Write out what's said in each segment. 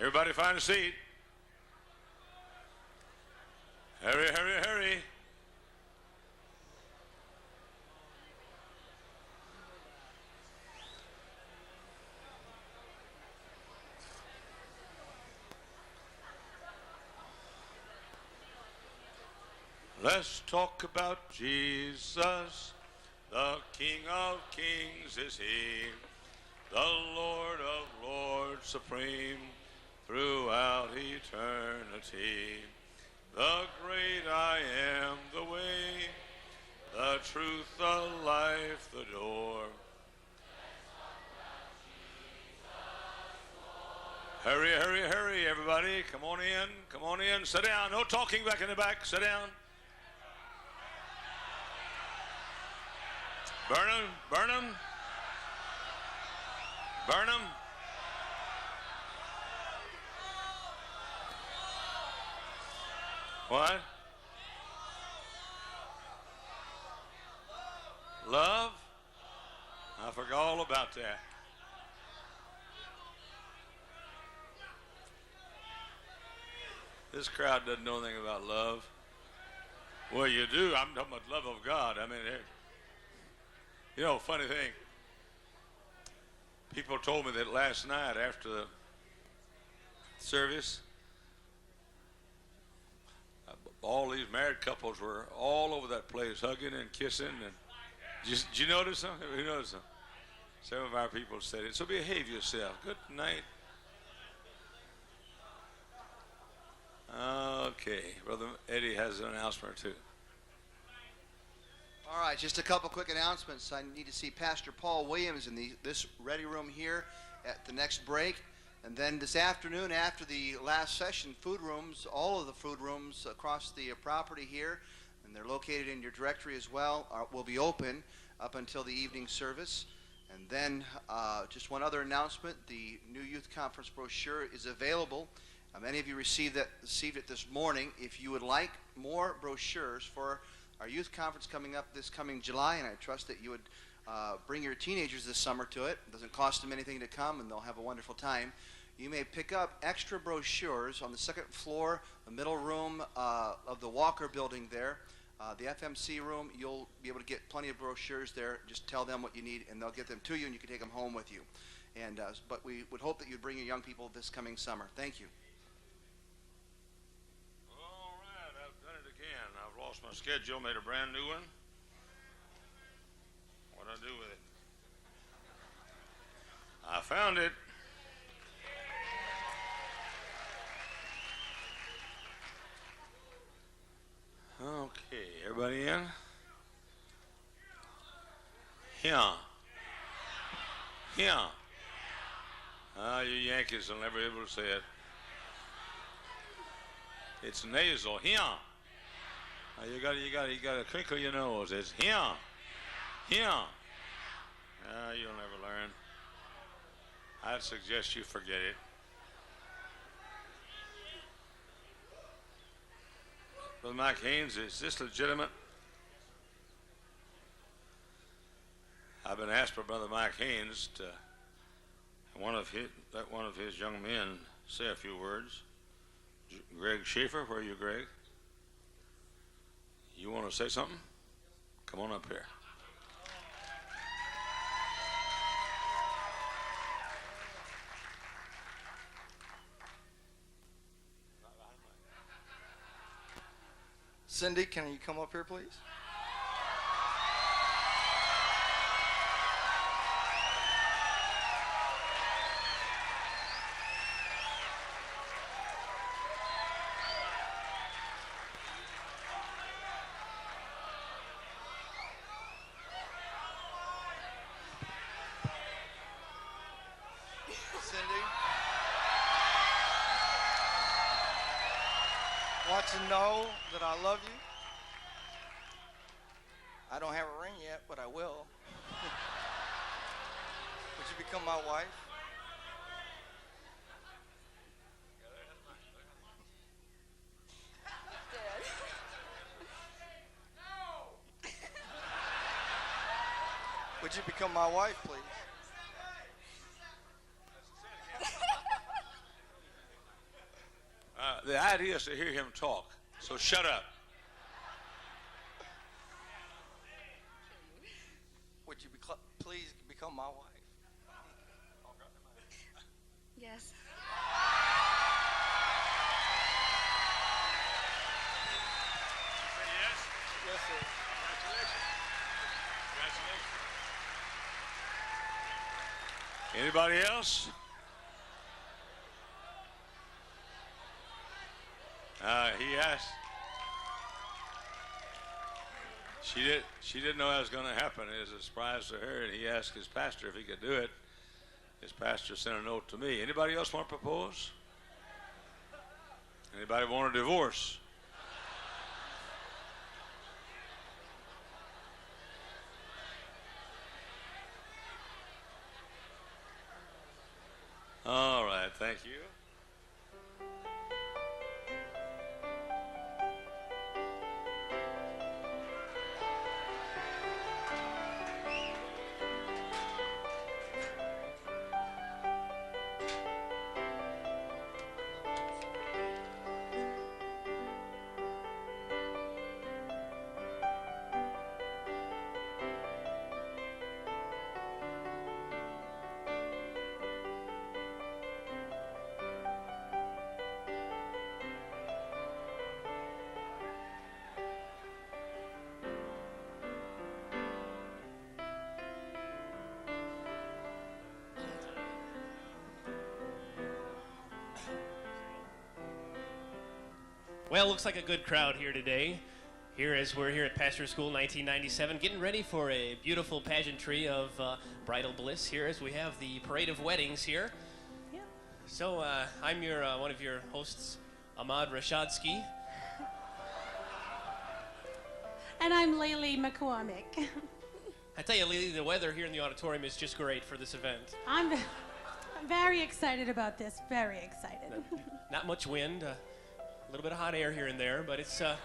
Everybody find a seat. Hurry, hurry, hurry. Let's talk about Jesus. The King of Kings is He, the Lord of Lords supreme throughout eternity. The great I am, the way, the truth, the life, the door. Hurry, hurry, hurry, everybody. Come on in, come on in. Sit down. No talking back in the back. Sit down. Burn them, burn them. Burn them. What? Love? I forgot all about that. This crowd doesn't know anything about love. Well, you do. I'm talking about love of God. I mean, you know, funny thing. People told me that last night after the service, all these married couples were all over that place, hugging and kissing. And did you notice something? Who noticed something? Some of our people said it. So behave yourself. Good night. Okay, Brother Eddie has an announcement or two. All right, just a couple quick announcements. I need to see Pastor Paul Williams in this ready room here at the next break. And then this afternoon, after the last session, food rooms, all of the food rooms across the property here, and they're located in your directory as well, will be open up until the evening service. And then just one other announcement, the new youth conference brochure is available. Many of you received it this morning. If you would like more brochures for our youth conference coming up this coming July, and I trust that you would bring your teenagers this summer to it. It doesn't cost them anything to come, and they'll have a wonderful time. You may pick up extra brochures on the second floor, the middle room of the Walker building there. The FMC room, you'll be able to get plenty of brochures there. Just tell them what you need, and they'll get them to you, and you can take them home with you. And but we would hope that you'd bring your young people this coming summer. Thank you. All right, I've done it again. I've lost my schedule, made a brand new one. What do I do with it? I found it. Okay, everybody in? Here. Here. You Yankees will never be able to say it. It's nasal. Here. You got to crinkle your nose. It's here. Here. You'll never learn. I'd suggest you forget it. Brother Mike Haynes, is this legitimate? I've been asked by Brother Mike Haynes to let one of his young men say a few words. Greg Schaefer, where are you, Greg? You want to say something? Come on up here. Cindy, can you come up here, please? Cindy? Want to know that I love you? I don't have a ring yet, but I will. Would you become my wife? Would you become my wife, please? the idea is to hear him talk. So shut up. Would you please become my wife? Yes. Yes? Yes, sir. Congratulations. Congratulations. Anybody else? He asked. She didn't know that was going to happen. It was a surprise to her, and he asked his pastor if he could do it. His pastor sent a note to me. Anybody else want to propose? Anybody want a divorce? All right, thank you. Well, looks like a good crowd here today. Here as we're here at Pastor School 1997, getting ready for a beautiful pageantry of bridal bliss here as we have the parade of weddings here. Yeah. So I'm your one of your hosts, Ahmad Rashadsky. And I'm Laylee McCormick. I tell you, Lily, the weather here in the auditorium is just great for this event. I'm very excited about this, very excited. Not much wind, a little bit of hot air here and there, but it's and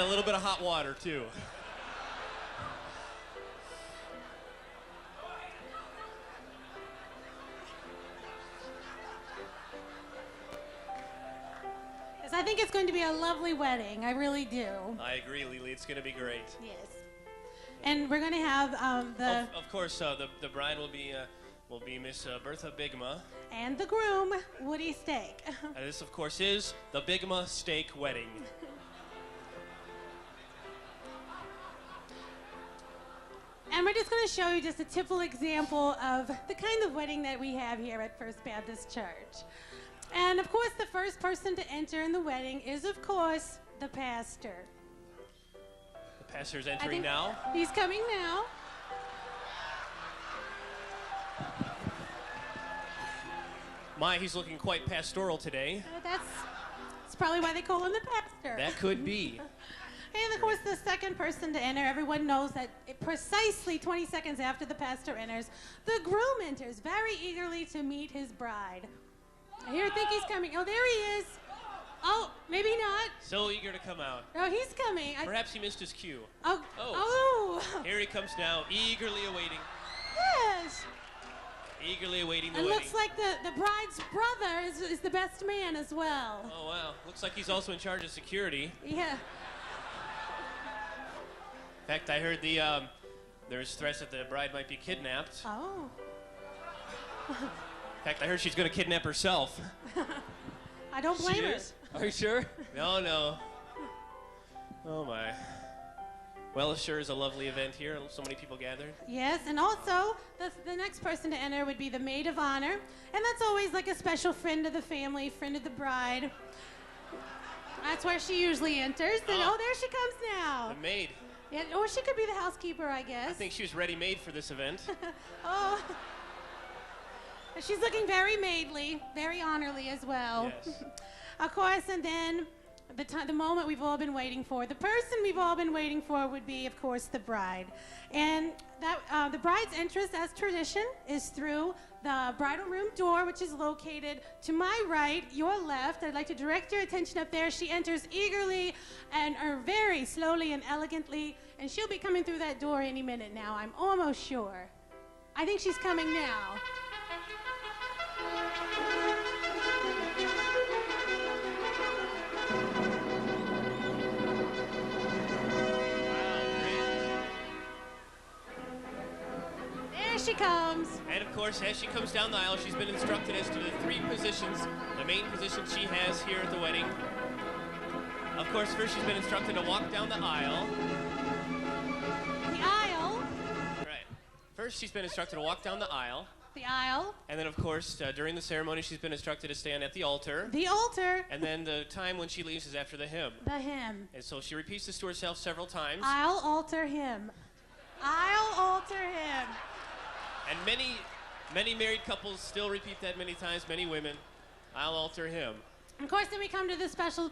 a little bit of hot water too. Yes, I think it's going to be a lovely wedding. I really do. I agree, Lily. It's going to be great. Yes. And we're going to have Of course, the bride will be Miss Bertha Bigma. and the groom, Woody Steak. And this, of course, is the Bigma Steak Wedding. And we're just going to show you just a typical example of the kind of wedding that we have here at First Baptist Church. And of course, the first person to enter in the wedding is, of course, the pastor. The pastor's I entering think now. He's coming now. My, he's looking quite pastoral today. That's probably why they call him the pastor. That could be. And of course, the second person to enter, everyone knows that precisely 20 seconds after the pastor enters, the groom enters very eagerly to meet his bride. I think he's coming. Oh, there he is. Oh, maybe not. So eager to come out. Oh, he's coming. Perhaps he missed his cue. Oh. Here he comes now, eagerly awaiting. Yes. Eagerly awaiting the It wedding. looks like the bride's brother is the best man as well. Oh, wow. Looks like he's also in charge of security. Yeah. In fact, I heard there's threats that the bride might be kidnapped. Oh. In fact, I heard she's going to kidnap herself. I don't blame She her. is? Are you sure? No. Oh, my. Well, it sure is a lovely event here. So many people gathered. Yes, and also the next person to enter would be the maid of honor, and that's always like a special friend of the family, friend of the bride. That's where she usually enters. And there she comes now. The maid. Yeah, or she could be the housekeeper, I guess. I think she was ready-made for this event. Oh. She's looking very maidly, very honorly as well. Yes. Of course, and then the moment we've all been waiting for. The person we've all been waiting for would be, of course, the bride. And that the bride's entrance, as tradition, is through the bridal room door, which is located to my right, your left. I'd like to direct your attention up there. She enters eagerly and very slowly and elegantly, and she'll be coming through that door any minute now, I'm almost sure. I think she's coming now. There she comes. And of course, as she comes down the aisle, she's been instructed as to the 3 positions, the main position she has here at the wedding. Of course, first she's been instructed to walk down the aisle. The aisle. Right. First, she's been instructed to walk down the aisle. The aisle. And then, of course, during the ceremony, she's been instructed to stand at the altar. The altar. And then the time when she leaves is after the hymn. The hymn. And so she repeats this to herself several times. I'll alter him. I'll alter him. And many married couples still repeat that many times, many women. I'll alter him. Of course, then we come to the special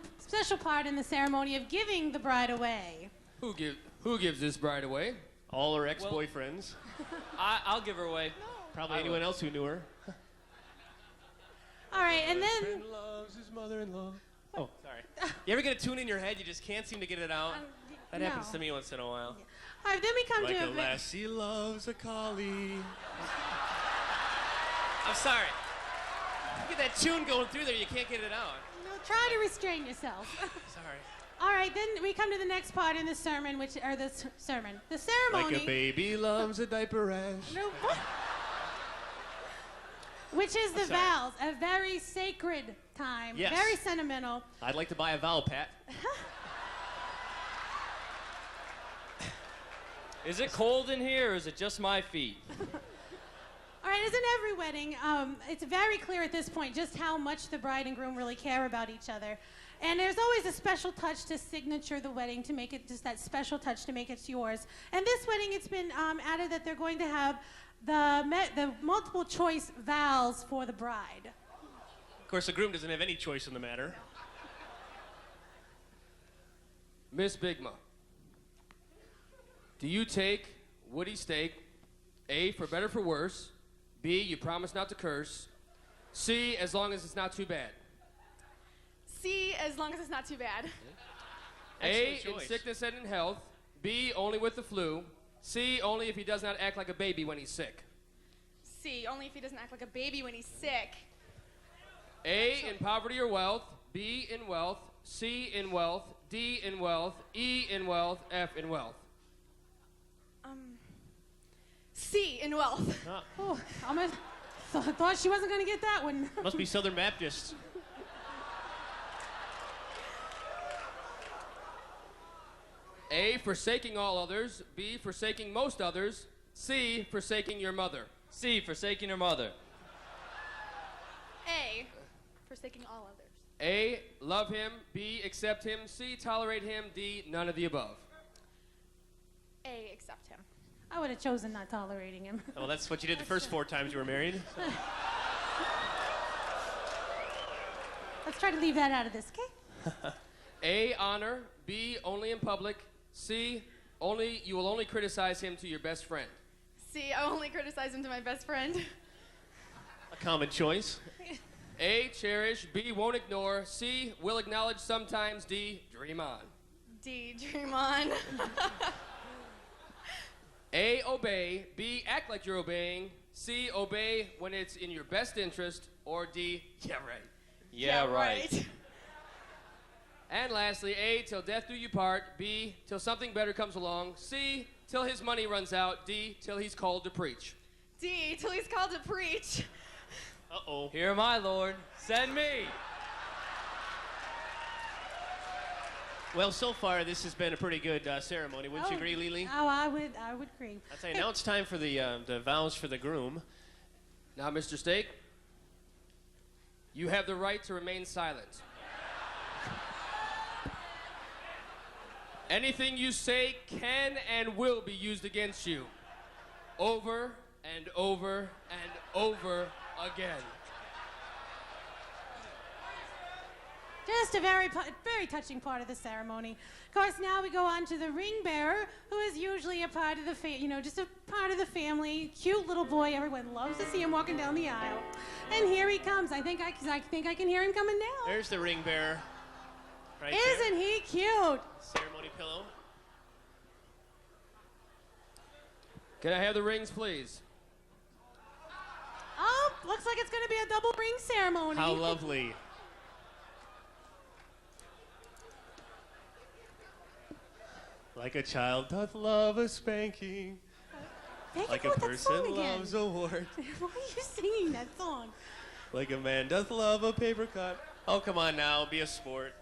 part in the ceremony of giving the bride away. Who gives this bride away? All her ex-boyfriends. I'll give her away. Probably anyone else who knew her. All right, and then... Husband loves his mother-in-law. Oh, sorry. You ever get a tune in your head, you just can't seem to get it out? That happens to me once in a while. All right, then we come Like to a lassie loves a collie. I'm sorry. You get that tune going through there, you can't get it out. No, try to restrain yourself. Sorry. All right, then we come to the next part in the sermon, the ceremony. Like a baby loves a diaper rash. No, what? Which is the vows, a very sacred time, Yes. very sentimental. I'd like to buy a vowel, Pat. Is it cold in here or is it just my feet? All right, as in every wedding, it's very clear at this point just how much the bride and groom really care about each other. And there's always a special touch to signature the wedding to make it just that special touch to make it yours. And this wedding, it's been added that they're going to have the multiple choice vows for the bride. Of course, the groom doesn't have any choice in the matter. Miss Bigma, do you take Woody steak, A, for better for worse, B, you promise not to curse, C, as long as it's not too bad? C, as long as it's not too bad. A, Excellent in choice. sickness and in health, B, only with the flu, C, only if he does not act like a baby when he's sick. C, only if he doesn't act like a baby when he's sick. A, in poverty or wealth, B, in wealth, C, in wealth, D, in wealth, E, in wealth, F, in wealth. C, in wealth. Oh, almost thought she wasn't going to get that one. Must be Southern Baptist. A, forsaking all others, B, forsaking most others, C, forsaking your mother. C, forsaking her mother. A, forsaking all others. A, love him, B, accept him, C, tolerate him, D, none of the above. A, accept him. I would have chosen not tolerating him. Well, that's what you did the first 4 times you were married. Let's try to leave that out of this, okay? A, honor, B, only in public, C, you will only criticize him to your best friend. C, I only criticize him to my best friend. A common choice. A, cherish, B, won't ignore, C, will acknowledge sometimes, D, dream on. D, dream on. A, obey, B, act like you're obeying, C, obey when it's in your best interest, or D, yeah, right. Yeah, right. And lastly, A, till death do you part, B, till something better comes along, C, till his money runs out, D, till he's called to preach. D, till he's called to preach. Uh-oh. Here, my Lord, send me. Well, so far, this has been a pretty good ceremony. Wouldn't you agree, Lily? Oh, I would agree. I'll tell you, now it's time for the vows for the groom. Now, Mr. Steak, you have the right to remain silent. Anything you say can and will be used against you. Over and over and over again. just a very touching part of the ceremony. Of course, now we go on to the ring bearer, who is usually a part of the just a part of the family. Cute little boy. Everyone loves to see him walking down the aisle. And here he comes. I think I can hear him coming now. There's the ring bearer. Right Isn't there. he cute? Ceremony pillow. Can I have the rings, please? Oh, looks like it's going to be a double ring ceremony. How lovely. Like a child doth love a spanking. Like a person loves a wart. Why are you singing that song? Like a man doth love a paper cut. Oh, come on now, be a sport.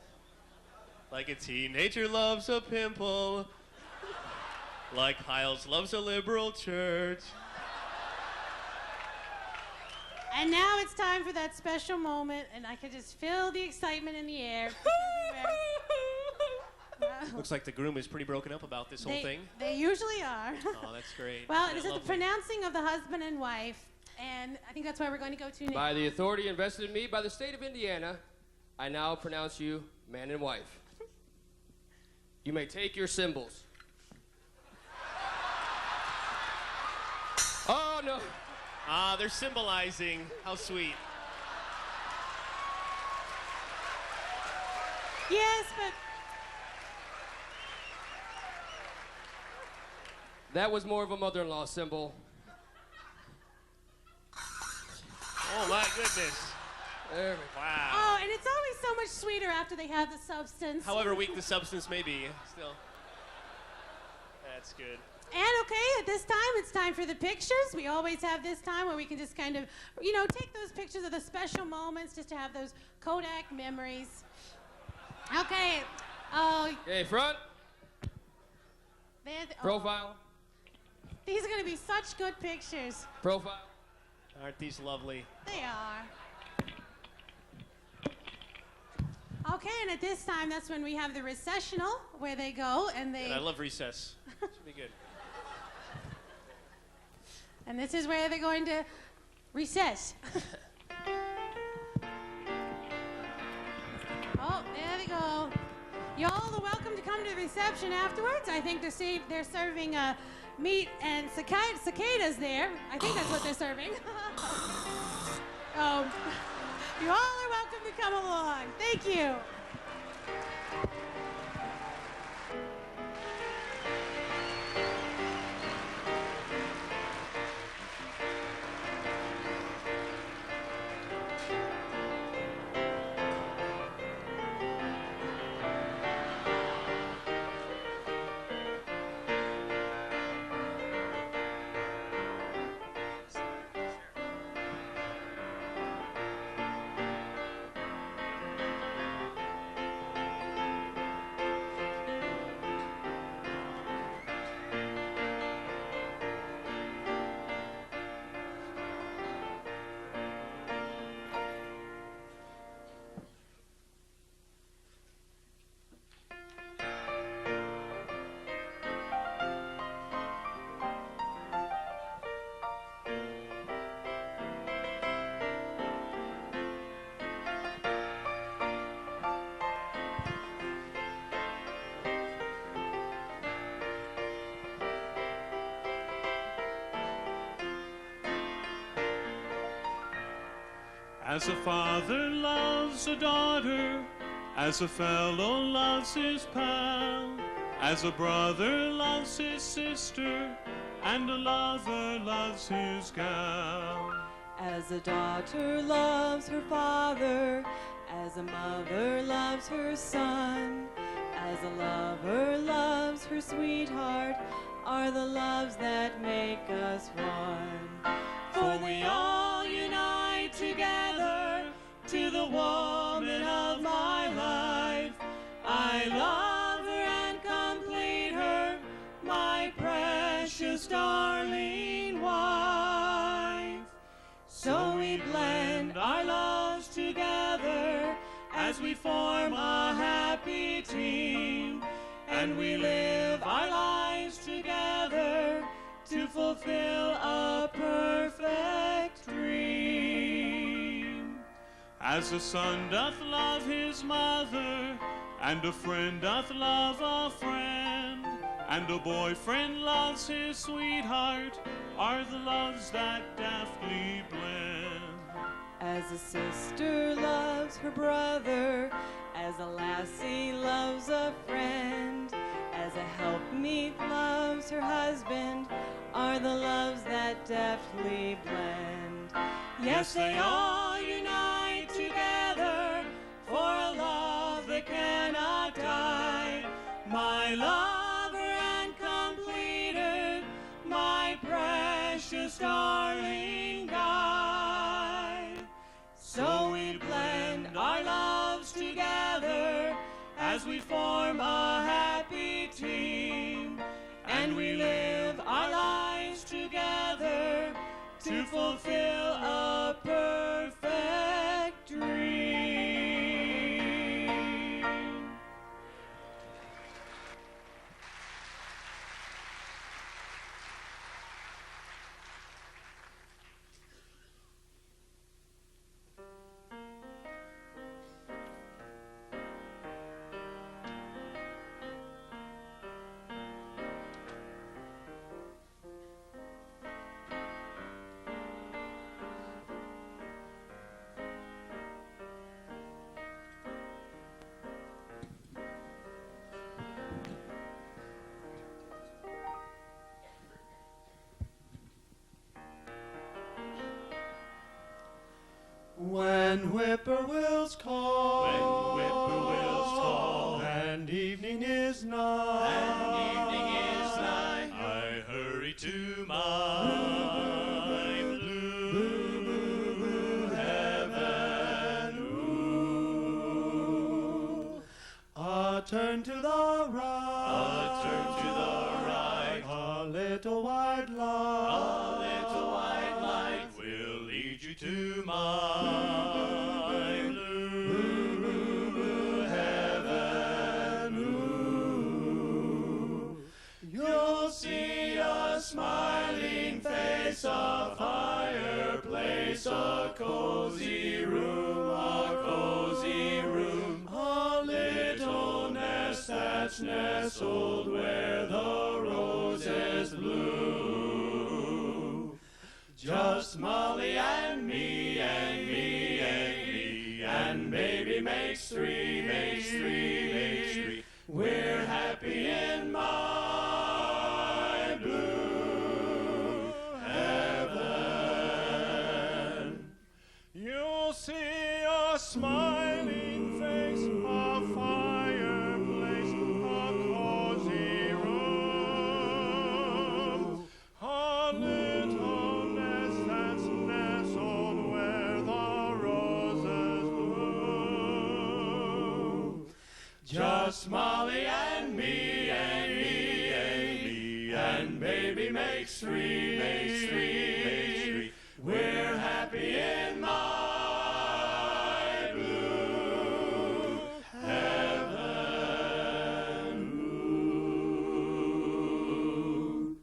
Like a teenager loves a pimple. Like Hyles loves a liberal church. And now it's time for that special moment, and I can just feel the excitement in the air. Looks like the groom is pretty broken up about this whole thing. They usually are. Oh, that's great. Well, Isn't it is that the lovely? pronouncing of the husband and wife, and I think that's where we're going to go to now. By the authority invested in me by the state of Indiana, I now pronounce you man and wife. You may take your symbols. Oh, no. Ah, they're symbolizing. How sweet. Yes, but That was more of a mother-in-law symbol. Oh, my goodness. There we go. Wow. oh, and it's always so much sweeter after they have the substance. However weak the substance may be, still. That's good. And okay, at this time, it's time for the pictures. We always have this time where we can just kind of, take those pictures of the special moments just to have those Kodak memories. Okay. Oh, Okay, front, Oh, profile, these are going to be such good pictures. profile. Aren't these lovely? They are. Okay, and at this time, that's when we have the recessional, where they go and they... And I love recess. Should be good. And this is where they're going to recess. Oh, there they go. Y'all are welcome to come to the reception afterwards. I think they're serving meat and cicadas there. I think that's what they're serving. You all are welcome to come along. Thank you. As a father loves a daughter, as a fellow loves his pal, as a brother loves his sister, and a lover loves his gal. As a daughter loves her father, as a mother loves her son, as a lover loves her sweetheart, are the loves that make us one. For we all unite together to the woman of my life. I love her and complete her, my precious darling wife. So we blend our loves together as we form a happy team, and we live our lives together to fulfill a perfect dream. As a son doth love his mother, and a friend doth love a friend, and a boyfriend loves his sweetheart, are the loves that deftly blend. As a sister loves her brother, as a lassie loves a friend, as a helpmeet loves her husband, are the loves that deftly blend. Yes, they all unite together for a love that cannot die. My lover and completer, my precious darling guide. So we blend our loves together as we form a happy team, and we live our lives together to fulfill a perfect dream. When whippoorwills call, and evening is nigh, I hurry to my blue heaven. Ooh. A turn to the right, a little white light, will lead you to my blue heaven. Ooh. You'll see a smiling face, a fireplace, a cozy room, a little nest that's nestled where the roses bloom. Just Molly and me, and baby makes three. We're happy in my blue heaven. You'll see a smiling face, a fireplace, a cozy room, a little nest that's nestled where the roses bloom. Just Molly and me, and baby makes three. We're happy in my blue heaven. Ooh.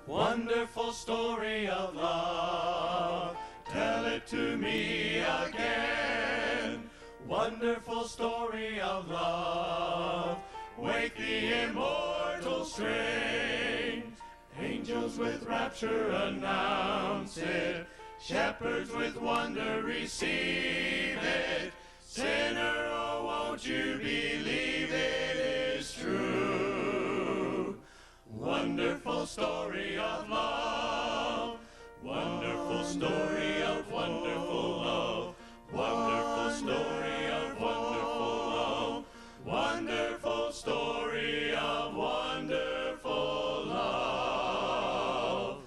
Wonderful story of love, tell it to me again. Wonderful story of love, wake the immortal strains. Angels with rapture announce it, shepherds with wonder receive it. Sinner, oh, won't you believe it is true? Wonderful story of love, wonderful story of wonderful love, wonderful story of wonderful love, wonderful story of wonderful love,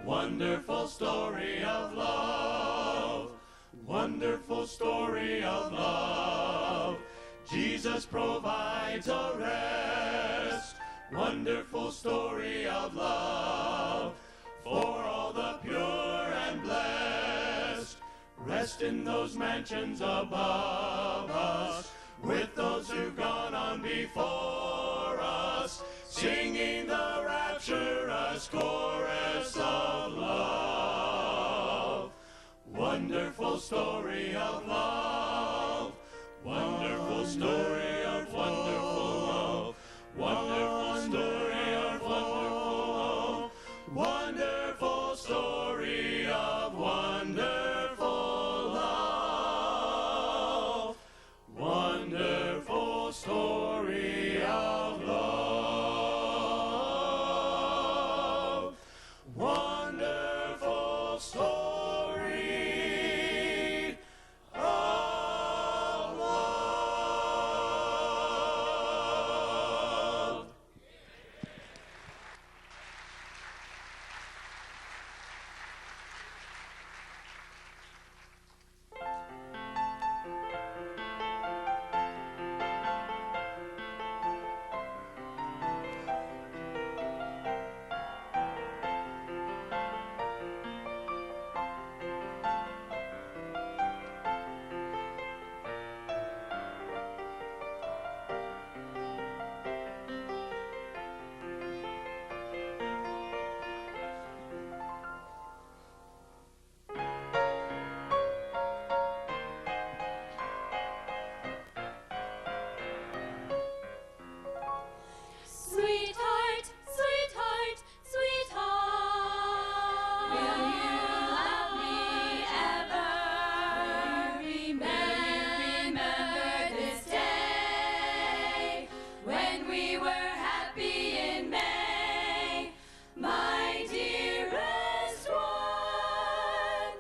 wonderful story of love, wonderful story of love. Jesus provides a rest. Wonderful story of love for all the pure and blessed. Rest in those mansions above us. with those who've gone on before us, singing the rapturous chorus of love. Wonderful story of love, wonderful story of wonderful love, wonderful story of wonderful love, wonderful story of wonderful love, wonderful story of love, wonderful story of love. Sweetheart, sweetheart, sweetheart, will you love me ever? Will you remember this day when we were happy in May, my dearest one?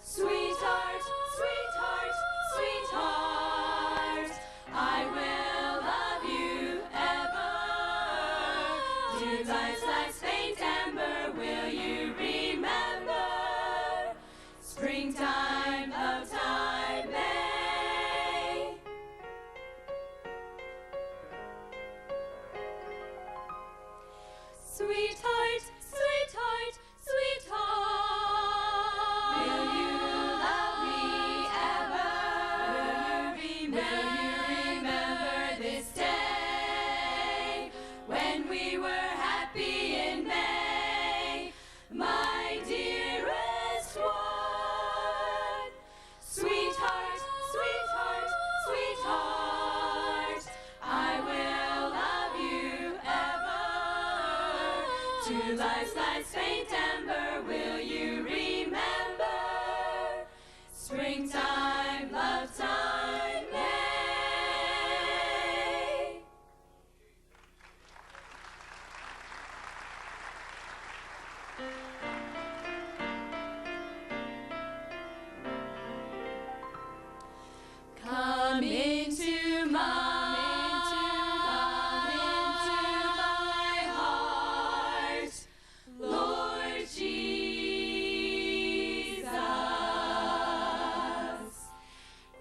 Sweetheart, sweetheart, sweetheart, I will love you ever. To life's last faint ember, will you remember? Springtime, love time, May. Sweetheart, sweetheart, sweetheart, will you love me ever? Will you remember this day when we were happy in May, my dearest one? Sweetheart, sweetheart, sweetheart, I will love you ever. To life's last faint ember, will you remember? Springtime, love time, May. Come into my heart, Lord Jesus.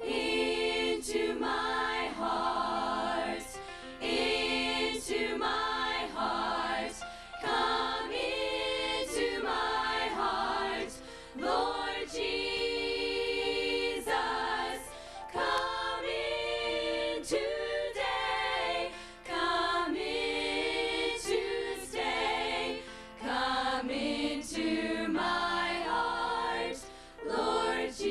Into my heart, into my heart. Come into my heart, Lord Jesus. Come in today, come in to stay, come into my heart, Lord Jesus.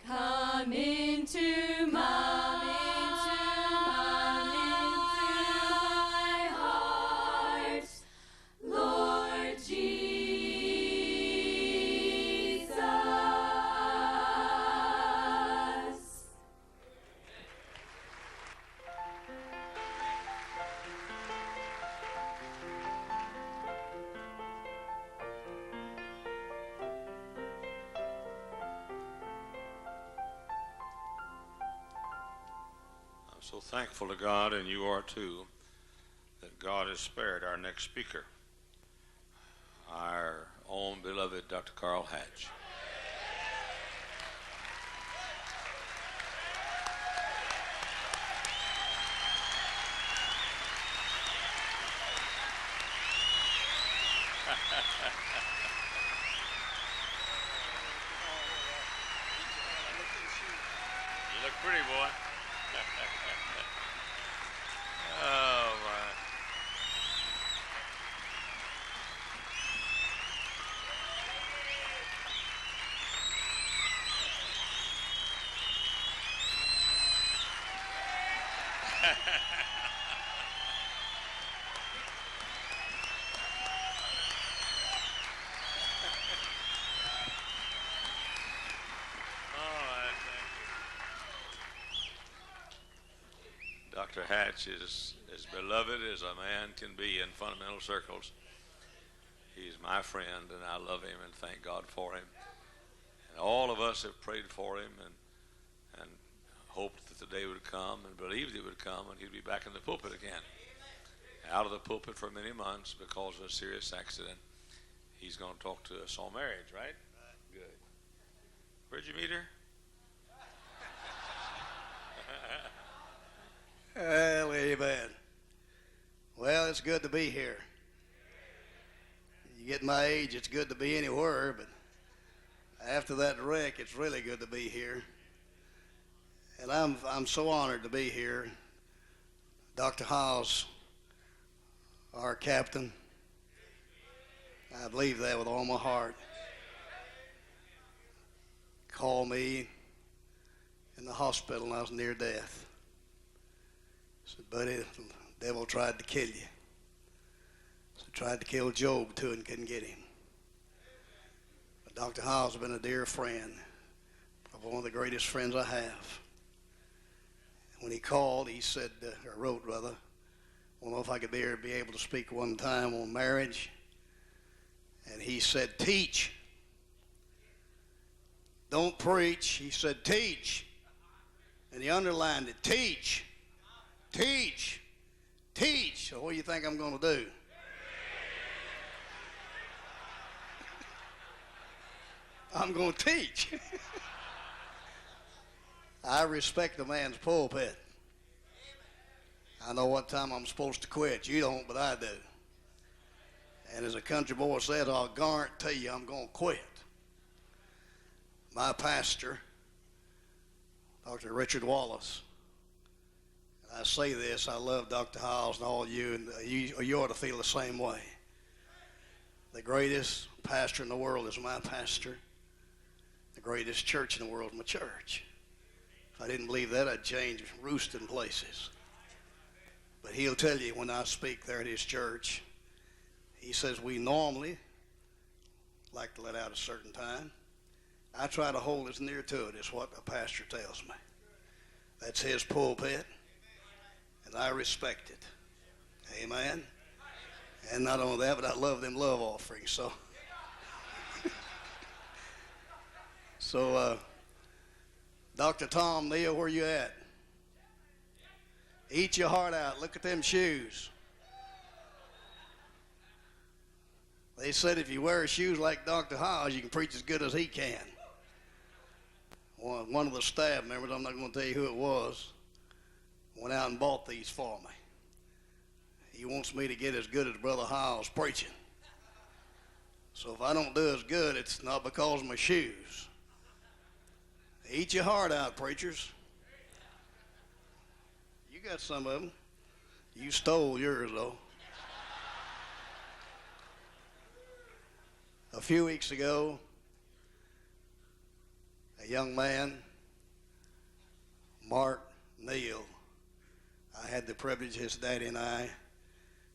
Come into my heart, Lord Jesus. I'm so thankful to God, and you are too, that God has spared our next speaker, our own beloved Dr. Carl Hatch. pretty boy. Oh, my. Dr. Hatch is as beloved as a man can be in fundamental circles. He's my friend, and I love him and thank God for him. And all of us have prayed for him and hoped that the day would come and believed it would come and he'd be back in the pulpit again. Out of the pulpit for many months because of a serious accident. He's going to talk to us on marriage, right? Good. Where'd you meet her? Well, amen. Well, it's good to be here. You get my age, it's good to be anywhere, but after that wreck, it's really good to be here. And I'm so honored to be here. Dr. Hyles, our captain, I believe that with all my heart, called me in the hospital and I was near death. Said, buddy, the devil tried to kill you. So tried to kill Job too and couldn't get him. But Dr. Hyles has been a dear friend, one of the greatest friends I have. When he called, he said, or wrote rather, I don't know if I could be able to speak one time on marriage. And he said, teach. Don't preach. He said, teach. And he underlined it, teach. Teach. Teach. So what do you think I'm going to do? I'm going to teach. I respect the man's pulpit. I know what time I'm supposed to quit. You don't, but I do. And as a country boy said, I'll guarantee you I'm going to quit. My pastor, Dr. Richard Wallace, and I say this, I love Dr. Hyles and all you, and you ought to feel the same way. The greatest pastor in the world is my pastor. The greatest church in the world is my church. If I didn't believe that, I'd change roosting places. But he'll tell you when I speak there at his church, he says we normally like to let out a certain time. I try to hold as near to it as what a pastor tells me. That's his pulpit, and I respect it. Amen? And not only that, but I love them love offerings. So, Dr. Tom Neal, where you at? Eat your heart out. Look at them shoes. They said if you wear shoes like Dr. Hyles, you can preach as good as he can. One of the staff members, I'm not going to tell you who it was, went out and bought these for me. He wants me to get as good as Brother Hyles preaching. So if I don't do as good, it's not because of my shoes. Eat your heart out, preachers. You got some of them. You stole yours, though. A few weeks ago, a young man, Mark Neal, I had the privilege, his daddy and I,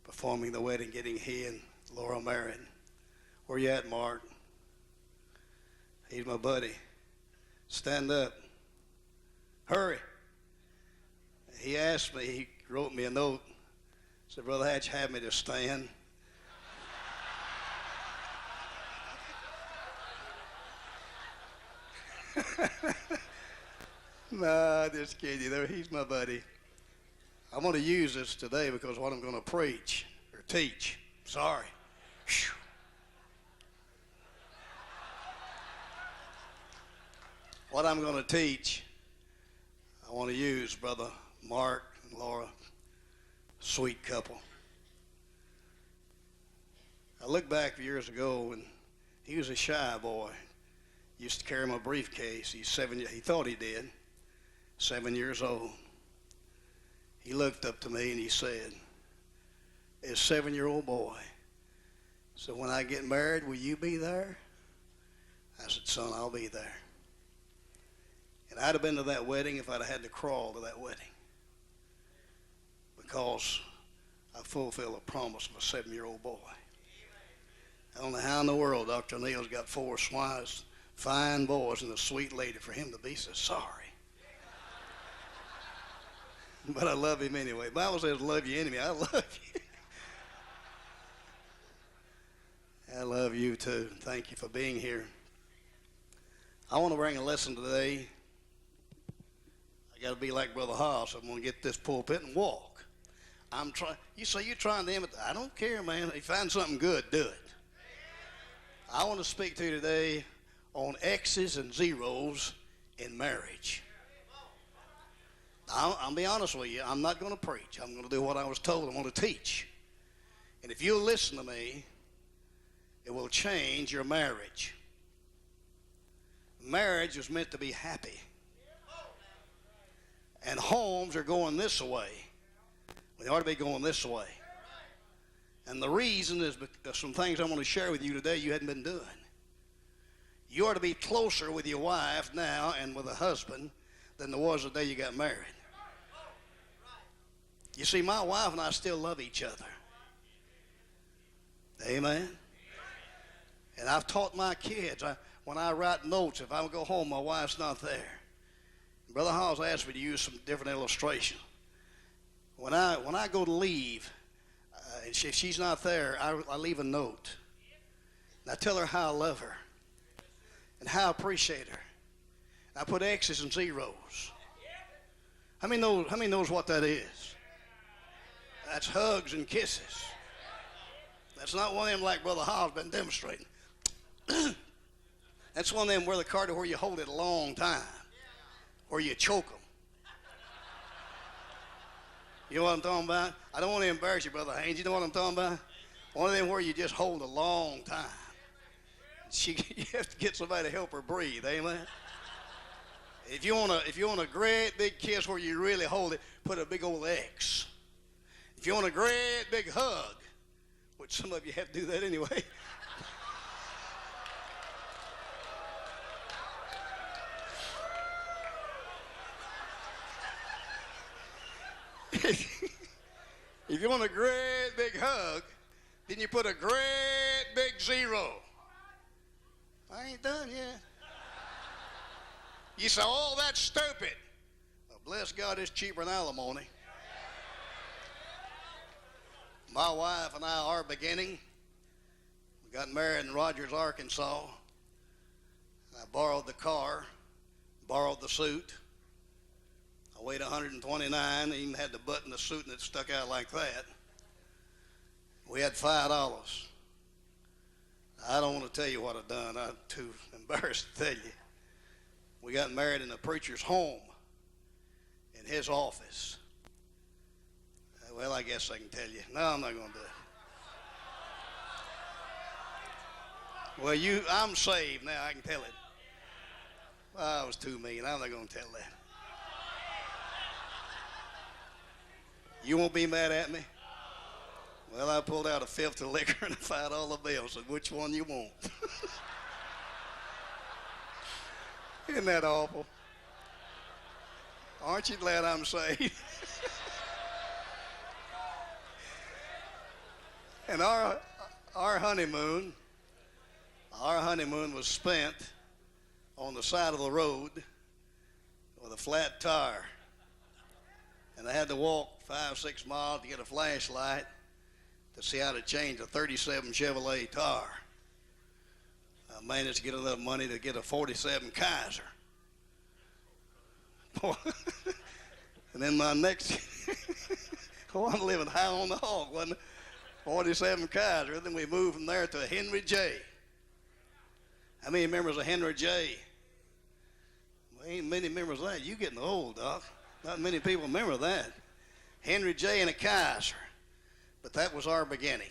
performing the wedding, getting he and Laura married. Where you at, Mark? He's my buddy. Stand up. Hurry. He asked me, he wrote me a note, said, Brother Hatch had me to stand. Nah, just kidding. He's my buddy. I'm going to use this today because what I'm going to preach or teach. Sorry. Whew. What I'm going to teach, I want to use Brother Mark and Laura, sweet couple. I look back years ago when he was a shy boy. Used to carry my briefcase. He's 7 years. He thought he did. 7 years old. He looked up to me and he said, "This 7-year-old boy, so when I get married, will you be there?" I said, "Son, I'll be there." And I'd have been to that wedding if I'd have had to crawl to that wedding, because I fulfilled a promise of a 7-year-old boy. I don't know how in the world Dr. Neal's got 4 fine boys and a sweet lady for him to be so sorry. But I love him anyway. The Bible says, love your enemy. I love you. I love you too. Thank you for being here. I want to bring a lesson today. I got to be like Brother Hyles. I'm going to get this pulpit and walk. You say you're trying to imitate. I don't care, man. If you find something good, do it. I want to speak to you today on X's and zeros in marriage. I'll be honest with you. I'm not going to preach. I'm going to do what I was told. I'm going to teach. And if you'll listen to me, it will change your marriage. Marriage is meant to be happy. And homes are going this way. They ought to be going this way. And the reason is because some things I'm going to share with you today you hadn't been doing. You ought to be closer with your wife now and with a husband than there was the day you got married. You see, my wife and I still love each other. Amen. And I've taught my kids, when I write notes, if I go home, my wife's not there. Brother Hyles asked me to use some different illustrations. When I go to leave, if she's not there, I leave a note. And I tell her how I love her and how I appreciate her. And I put X's and zeros. How many knows what that is? That's hugs and kisses. That's not one of them like Brother Hyles been demonstrating. That's one of them where you hold it a long time, or you choke them. You know what I'm talking about? I don't want to embarrass you, Brother Haynes. You know what I'm talking about? One of them where you just hold a long time. You have to get somebody to help her breathe. Amen. If you want a great big kiss where you really hold it, put a big old X. If you want a great big hug, which some of you have to do that anyway. If you want a great big hug, then you put a great big zero. I ain't done yet. You say, "Oh, that's stupid." Well, bless God, it's cheaper than alimony. My wife and I are beginning. We got married in Rogers, Arkansas. I borrowed the car, borrowed the suit. I weighed 129, even had to button the suit and it stuck out like that. We had $5. I don't want to tell you what I've done. I'm too embarrassed to tell you. We got married in a preacher's home, in his office. Well, I guess I can tell you. No, I'm not going to do it. Well, I'm saved now. I can tell it. Well, I was too mean. I'm not going to tell that. You won't be mad at me? Well, I pulled out a fifth of liquor and a $5 bill. Said, "Which one you want?" Isn't that awful? Aren't you glad I'm saved? And our honeymoon was spent on the side of the road with a flat tire. And I had to walk 5-6 miles to get a flashlight to see how to change a 37 Chevrolet tire. I managed to get enough money to get a 47 Kaiser. And then my next, I'm living high on the hog, wasn't it? 47 Kaiser. Then we moved from there to a Henry J. How many members of Henry J? Well, ain't many members of that. You getting old, Doc. Not many people remember that. Henry J and a Kaiser. But that was our beginning.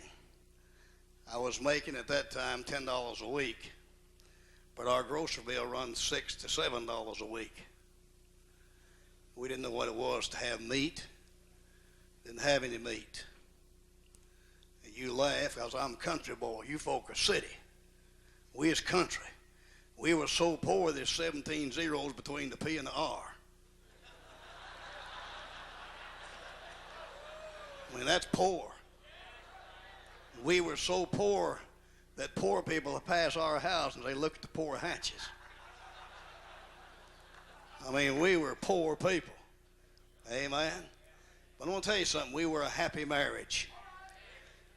I was making at that time $10 a week. But our grocery bill runs $6 to $7 a week. We didn't know what it was to have meat. Didn't have any meat. And you laugh because I'm a country boy. You folk are city. We is country. We were so poor there's 17 zeros between the P and the R. I mean, that's poor. We were so poor that poor people pass our house and they look at the poor hatches. I mean, we were poor people. Amen. But I want to tell you something. We were a happy marriage.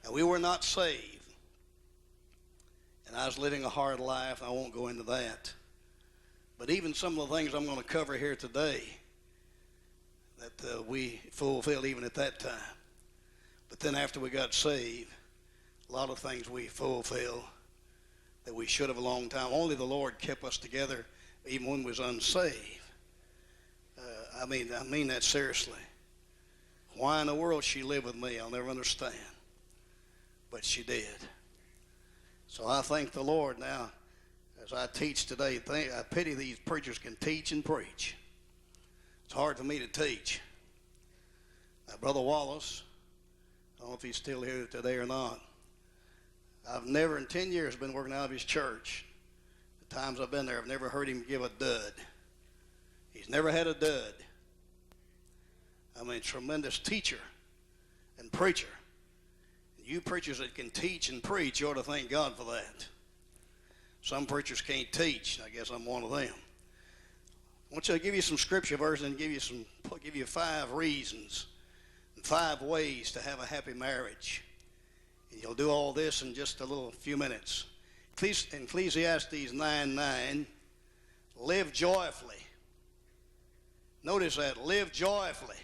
And we were not saved. And I was living a hard life. I won't go into that. But even some of the things I'm going to cover here today that we fulfilled even at that time. But then after we got saved, a lot of things we fulfilled that we should have a long time. Only the Lord kept us together even when we was unsaved. I mean that seriously. Why in the world she lived with me, I'll never understand. But she did. So I thank the Lord now as I teach today. I pity these preachers can teach and preach. It's hard for me to teach. Now, Brother Wallace, I don't know if he's still here today or not. I've never in 10 years been working out of his church. The times I've been there, I've never heard him give a dud. He's never had a dud. I mean, tremendous teacher and preacher. You preachers that can teach and preach, you ought to thank God for that. Some preachers can't teach. I guess I'm one of them. I want you to give you some scripture verses and give you 5 reasons and 5 ways to have a happy marriage. And you'll do all this in just a few minutes. Ecclesiastes 9:9, live joyfully. Notice that, live joyfully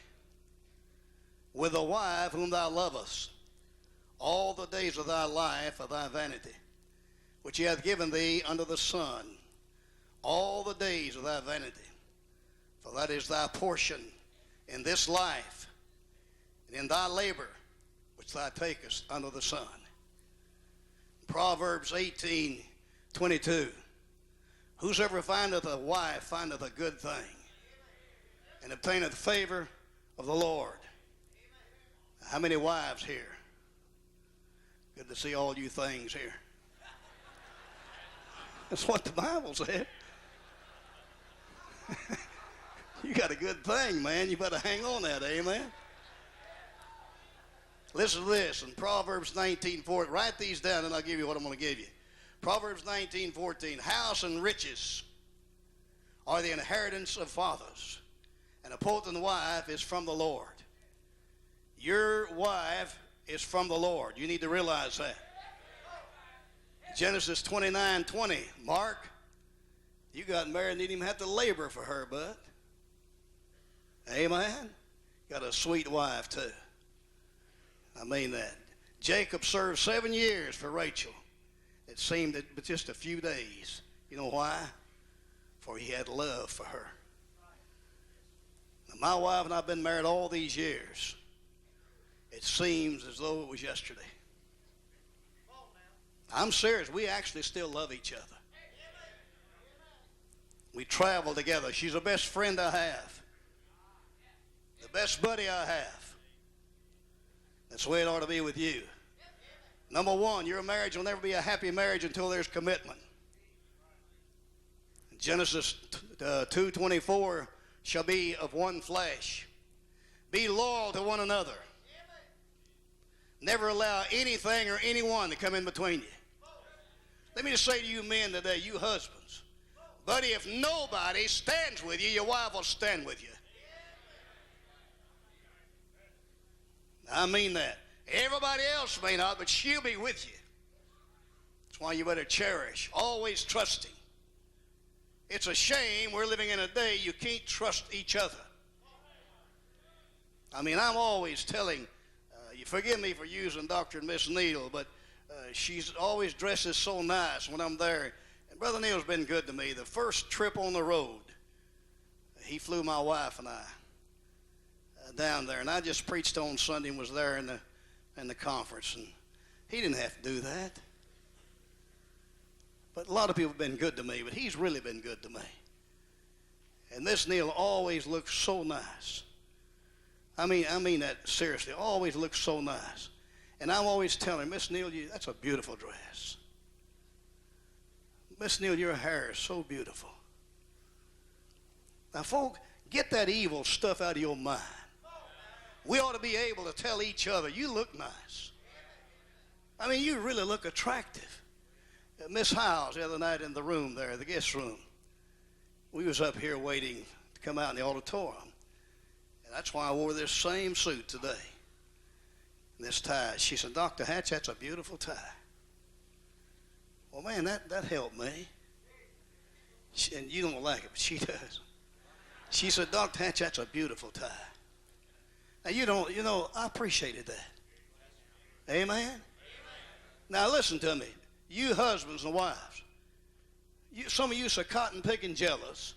with a wife whom thou lovest, all the days of thy life of thy vanity, which he hath given thee under the sun, all the days of thy vanity. For that is thy portion in this life, and in thy labor, which thou takest under the sun. Proverbs 18:22, whosoever findeth a wife findeth a good thing, and obtaineth favor of the Lord. How many wives here? Good to see all you things here. That's what the Bible said. You got a good thing, man. You better hang on that, amen? Listen to this in Proverbs 19:14. Write these down and I'll give you what I'm going to give you. Proverbs 19:14. House and riches are the inheritance of fathers, and a potent wife is from the Lord. Your wife is from the Lord. You need to realize that. Genesis 29:20. Mark, you got married and didn't even have to labor for her, bud. Amen. Got a sweet wife too. I mean that. Jacob served 7 years for Rachel. It seemed but just a few days. You know why? For he had love for her. Now, my wife and I have been married all these years. It seems as though it was yesterday. I'm serious. We actually still love each other. We travel together. She's the best friend I have. The best buddy I have. That's the way it ought to be with you. Number one, your marriage will never be a happy marriage until there's commitment. Genesis 2:24 shall be of one flesh. Be loyal to one another. Never allow anything or anyone to come in between you. Let me just say to you men today, you husbands, buddy, if nobody stands with you, your wife will stand with you. I mean that. Everybody else may not, but she'll be with you. That's why you better cherish, always trusting. It's a shame we're living in a day you can't trust each other. I mean, I'm always telling, you forgive me for using Dr. and Miss Neal, but she's always dresses so nice when I'm there. And Brother Neal's been good to me. The first trip on the road, he flew my wife and I down there, and I just preached on Sunday and was there in the conference, and he didn't have to do that. But a lot of people have been good to me, but he's really been good to me. And Miss Neal always looks so nice. I mean that seriously. Always looks so nice. And I'm always telling her, Miss Neal, that's a beautiful dress. Miss Neal, your hair is so beautiful. Now, folk, get that evil stuff out of your mind. We ought to be able to tell each other, you look nice. I mean, you really look attractive. Miss Hyles the other night in the room there, the guest room, we was up here waiting to come out in the auditorium. And that's why I wore this same suit today. This tie. She said, Dr. Hatch, that's a beautiful tie. Well, man, that helped me. And you don't like it, but she does. She said, Dr. Hatch, that's a beautiful tie. Now, I appreciated that. Amen? Now, listen to me. You husbands and wives, some of you are cotton picking jealous.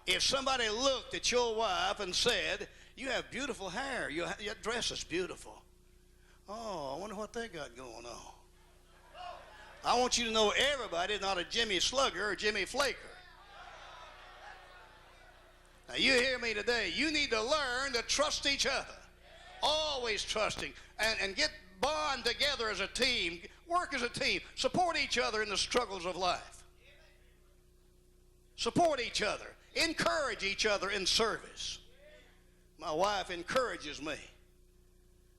If somebody looked at your wife and said, you have beautiful hair, your dress is beautiful. Oh, I wonder what they got going on. I want you to know everybody is not a Jimmy Slugger or Jimmy Flaker. Now, you hear me today. You need to learn to trust each other. Always trusting. And get bond together as a team. Work as a team. Support each other in the struggles of life. Support each other. Encourage each other in service. My wife encourages me.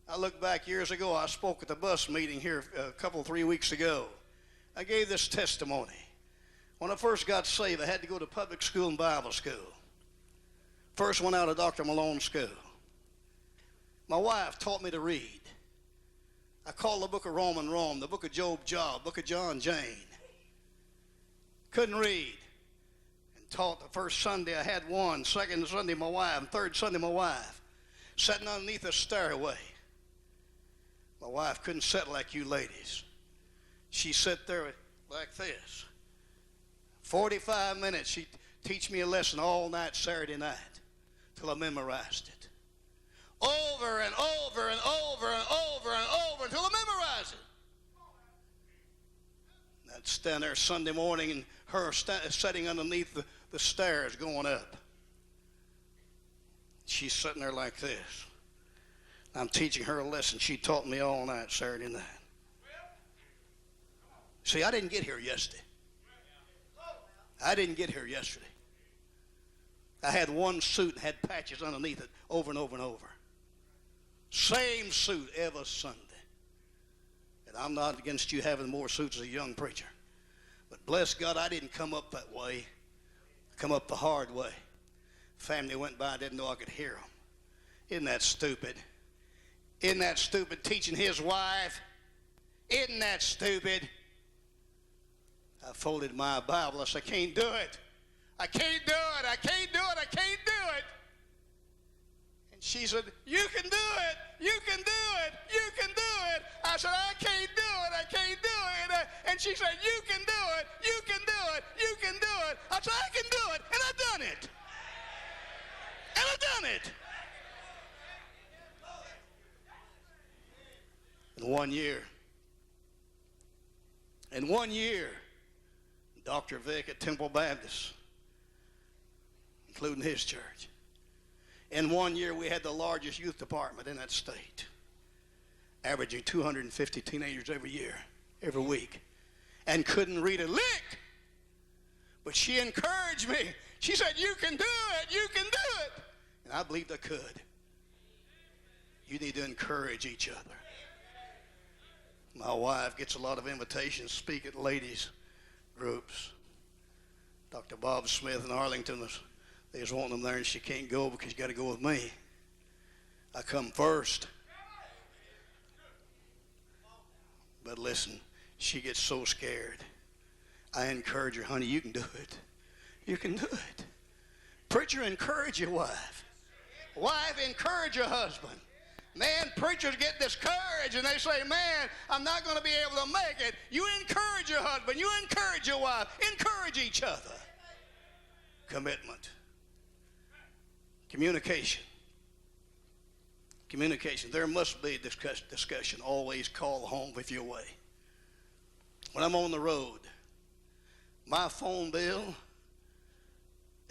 I look back years ago, I spoke at the bus meeting here a 3 weeks ago. I gave this testimony. When I first got saved, I had to go to public school and Bible school. First one out of Dr. Malone's school. My wife taught me to read. I called the book of Romans Rome, the book of Job Job, book of John Jane. Couldn't read. And taught the first Sunday I had one, second Sunday my wife, and third Sunday my wife. Sitting underneath a stairway. My wife couldn't sit like you ladies. She sat there like this. 45 minutes, she'd teach me a lesson all night Saturday night till I memorized it. Over and over and over and over and over until I memorized it. I'd stand there Sunday morning and her sitting underneath the stairs going up. She's sitting there like this. I'm teaching her a lesson she taught me all night Saturday night. See, I didn't get here yesterday. I didn't get here yesterday. I had one suit and had patches underneath it over and over and over. Same suit every Sunday. And I'm not against you having more suits as a young preacher. But bless God, I didn't come up that way. I come up the hard way. Family went by, didn't know I could hear them. Isn't that stupid? Isn't that stupid teaching his wife? Isn't that stupid? I folded my Bible. I said, I can't do it. I can't do it. I can't do it. I can't do it. And she said, you can do it. You can do it. You can do it. I said, I can't do it. I can't do it. And she said, you can do it. You can do it. You can do it. I said, I can do it. And I've done it. And I've done it. In 1 year, Dr. Vic at Temple Baptist, including his church. In 1 year, we had the largest youth department in that state, averaging 250 teenagers every year, every week, and couldn't read a lick. But she encouraged me. She said, you can do it. You can do it. And I believed I could. You need to encourage each other. My wife gets a lot of invitations to speak at ladies' groups. Dr. Bob Smith in Arlington, they was wanting them there, and she can't go because you got to go with me. I come first. But listen, she gets so scared. I encourage her, honey, you can do it. You can do it. Preacher, encourage your wife. Wife, encourage your husband. Man, preachers get discouraged and they say, man, I'm not going to be able to make it. You encourage your husband. You encourage your wife. Encourage each other. Commitment. Communication. Communication. There must be discussion. Always call home if you're away. When I'm on the road, my phone bill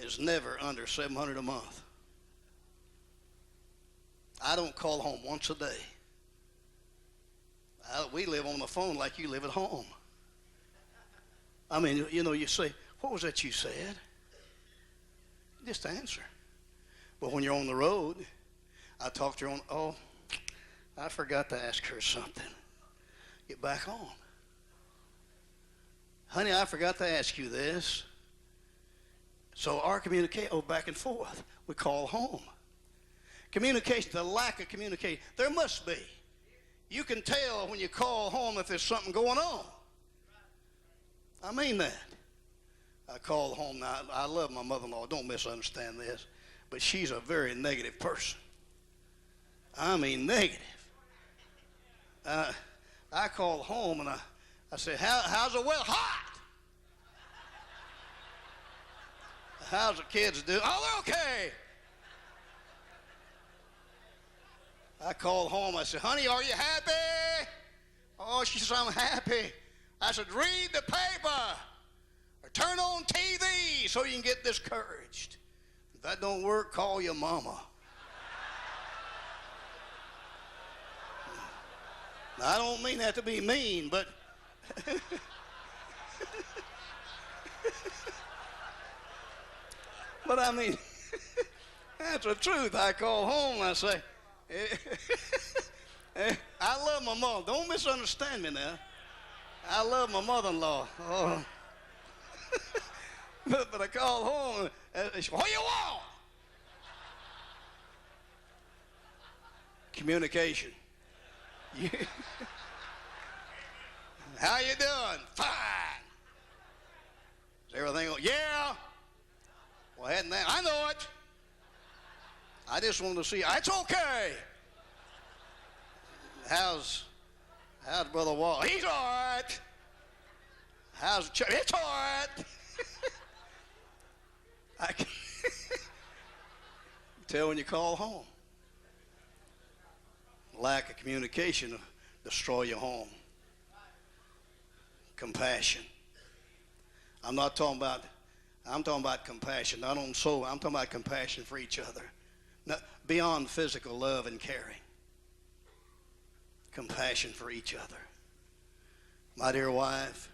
is never under $700 a month. I don't call home once a day. We live on the phone like you live at home. I mean, you know, you say, what was that you said? Just answer. But when you're on the road, I talk to her on, oh, I forgot to ask her something. Get back on. Honey, I forgot to ask you this. So our communication, back and forth. We call home. Communication, the lack of communication. There must be. You can tell when you call home if there's something going on. I mean that. I called home. Now, I love my mother-in-law. Don't misunderstand this. But she's a very negative person. I mean negative. I called home and I said, how's the weather? Hot! How's the kids doing? Oh, they're okay. I called home. I said, honey, are you happy? Oh, she said, I'm happy. I said, read the paper or turn on TV so you can get discouraged. If that don't work, call your mama. Now, I don't mean that to be mean, but but I mean, that's the truth. I call home and I say, I love my mom. Don't misunderstand me now. I love my mother-in-law. Oh. but I called home and she said, what do you want? Communication. How you doing? Fine. Is everything okay? Yeah. Well, hadn't that? I know it. I just wanted to see. It's okay. How's Brother Wall? He's all right. How's the church? It's all right. I can tell when you call home. Lack of communication will destroy your home. Compassion. I'm talking about compassion, not on soul. I'm talking about compassion for each other. Not beyond physical love and caring. Compassion for each other. My dear wife,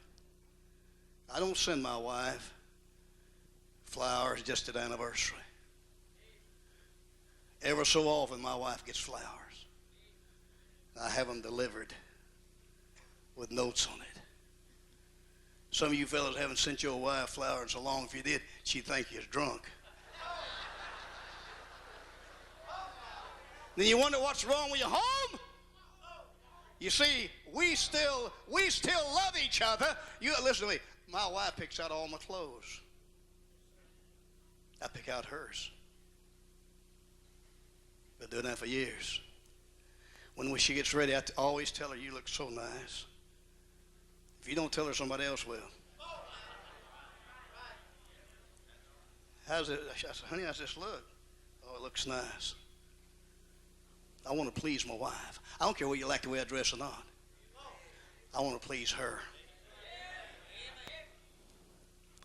I don't send my wife flowers just at anniversary. Ever so often, my wife gets flowers. I have them delivered with notes on it. Some of you fellas haven't sent your wife flowers in so long. If you did, she'd think you're drunk. Then you wonder what's wrong with your home? You see, we still love each other. You listen to me. My wife picks out all my clothes. I pick out hers. Been doing that for years. When she gets ready, I always tell her, you look so nice. If you don't tell her, somebody else will. How's it? I said, honey, how's this look? Oh, it looks nice. I want to please my wife. I don't care whether you like the way I dress or not. I want to please her.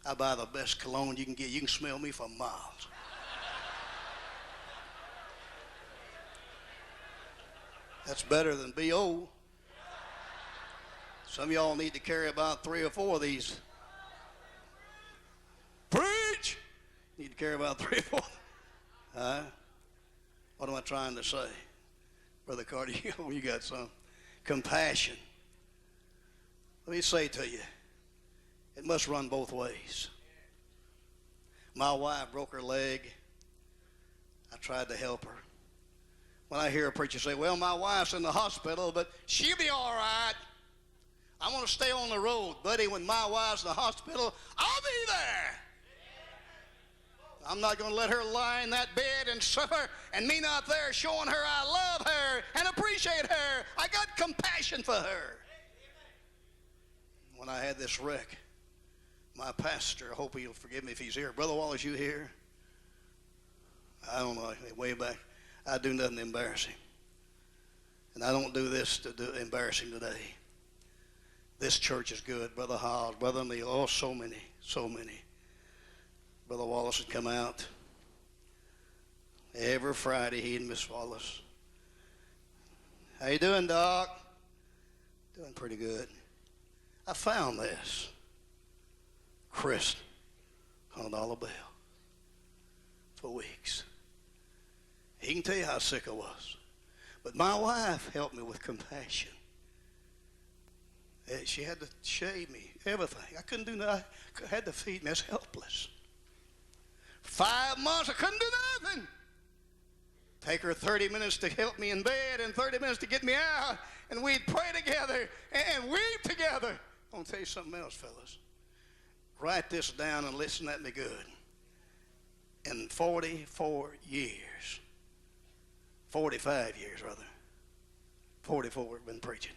I buy the best cologne you can get. You can smell me for miles. That's better than B.O. Some of y'all need to carry about 3 or 4 of these. Preach! Need to carry about 3 or 4. What am I trying to say? Brother Carter, you got some. Compassion. Let me say to you, it must run both ways. My wife broke her leg. I tried to help her. When I hear a preacher say, well, my wife's in the hospital, but she'll be all right. I want to stay on the road, buddy. When my wife's in the hospital, I'll be there. I'm not going to let her lie in that bed and suffer and me not there showing her I love her and appreciate her. I got compassion for her. When I had this wreck, my pastor, I hope he'll forgive me if he's here. Brother Wallace, you here? I don't know, way back. I do nothing to embarrass him. And I don't do this to embarrass him today. This church is good. Brother Hyles, Brother Neil, oh, so many. Brother Wallace would come out. Every Friday, he and Miss Wallace. How you doing, Doc? Doing pretty good. I found this. Crisp $100 bill for weeks. He can tell you how sick I was. But my wife helped me with compassion. She had to shave me, everything. I couldn't do nothing. I had to feed me. I was helpless. 5 months, I couldn't do nothing. Take her 30 minutes to help me in bed and 30 minutes to get me out. And we'd pray together and weep together. I'm going to tell you something else, fellas. Write this down and listen at me good. In 44 years, 45 years rather, 44 I've been preaching.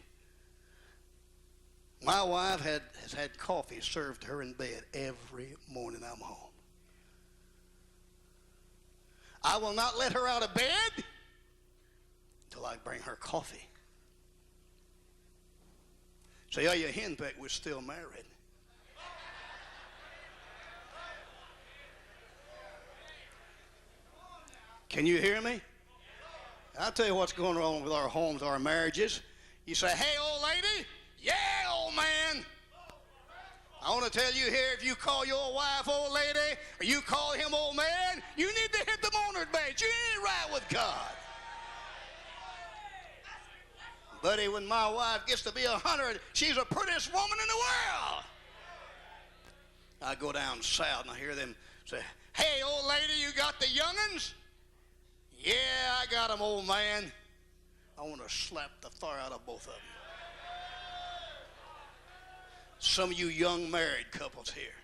My wife has had coffee served to her in bed every morning I'm home. I will not let her out of bed until I bring her coffee. So yeah, you henpeck, we're still married. Can you hear me? I'll tell you what's going on with our homes, our marriages. You say, hey, old lady. Yeah, old man. I want to tell you here, if you call your wife old lady or you call him old man, you need to hit the mourner's bench. You ain't right with God. Buddy, when my wife gets to be 100, she's the prettiest woman in the world. I go down south and I hear them say, hey, old lady, you got the young'uns? Yeah, I got them, old man. I want to slap the fire out of both of them. Some of you young married couples here,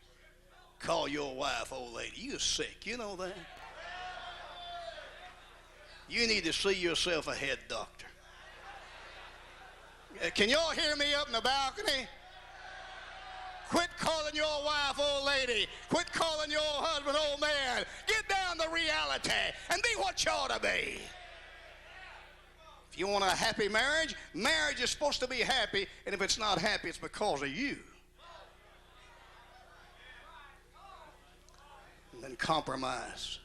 call your wife old lady. You're sick, you know that? You need to see yourself a head doctor. Can y'all hear me up in the balcony? Quit calling your wife old lady. Quit calling your husband old man. Get down to reality and be what you ought to be. If you want a happy marriage, marriage is supposed to be happy, and if it's not happy, it's because of you. And then compromise.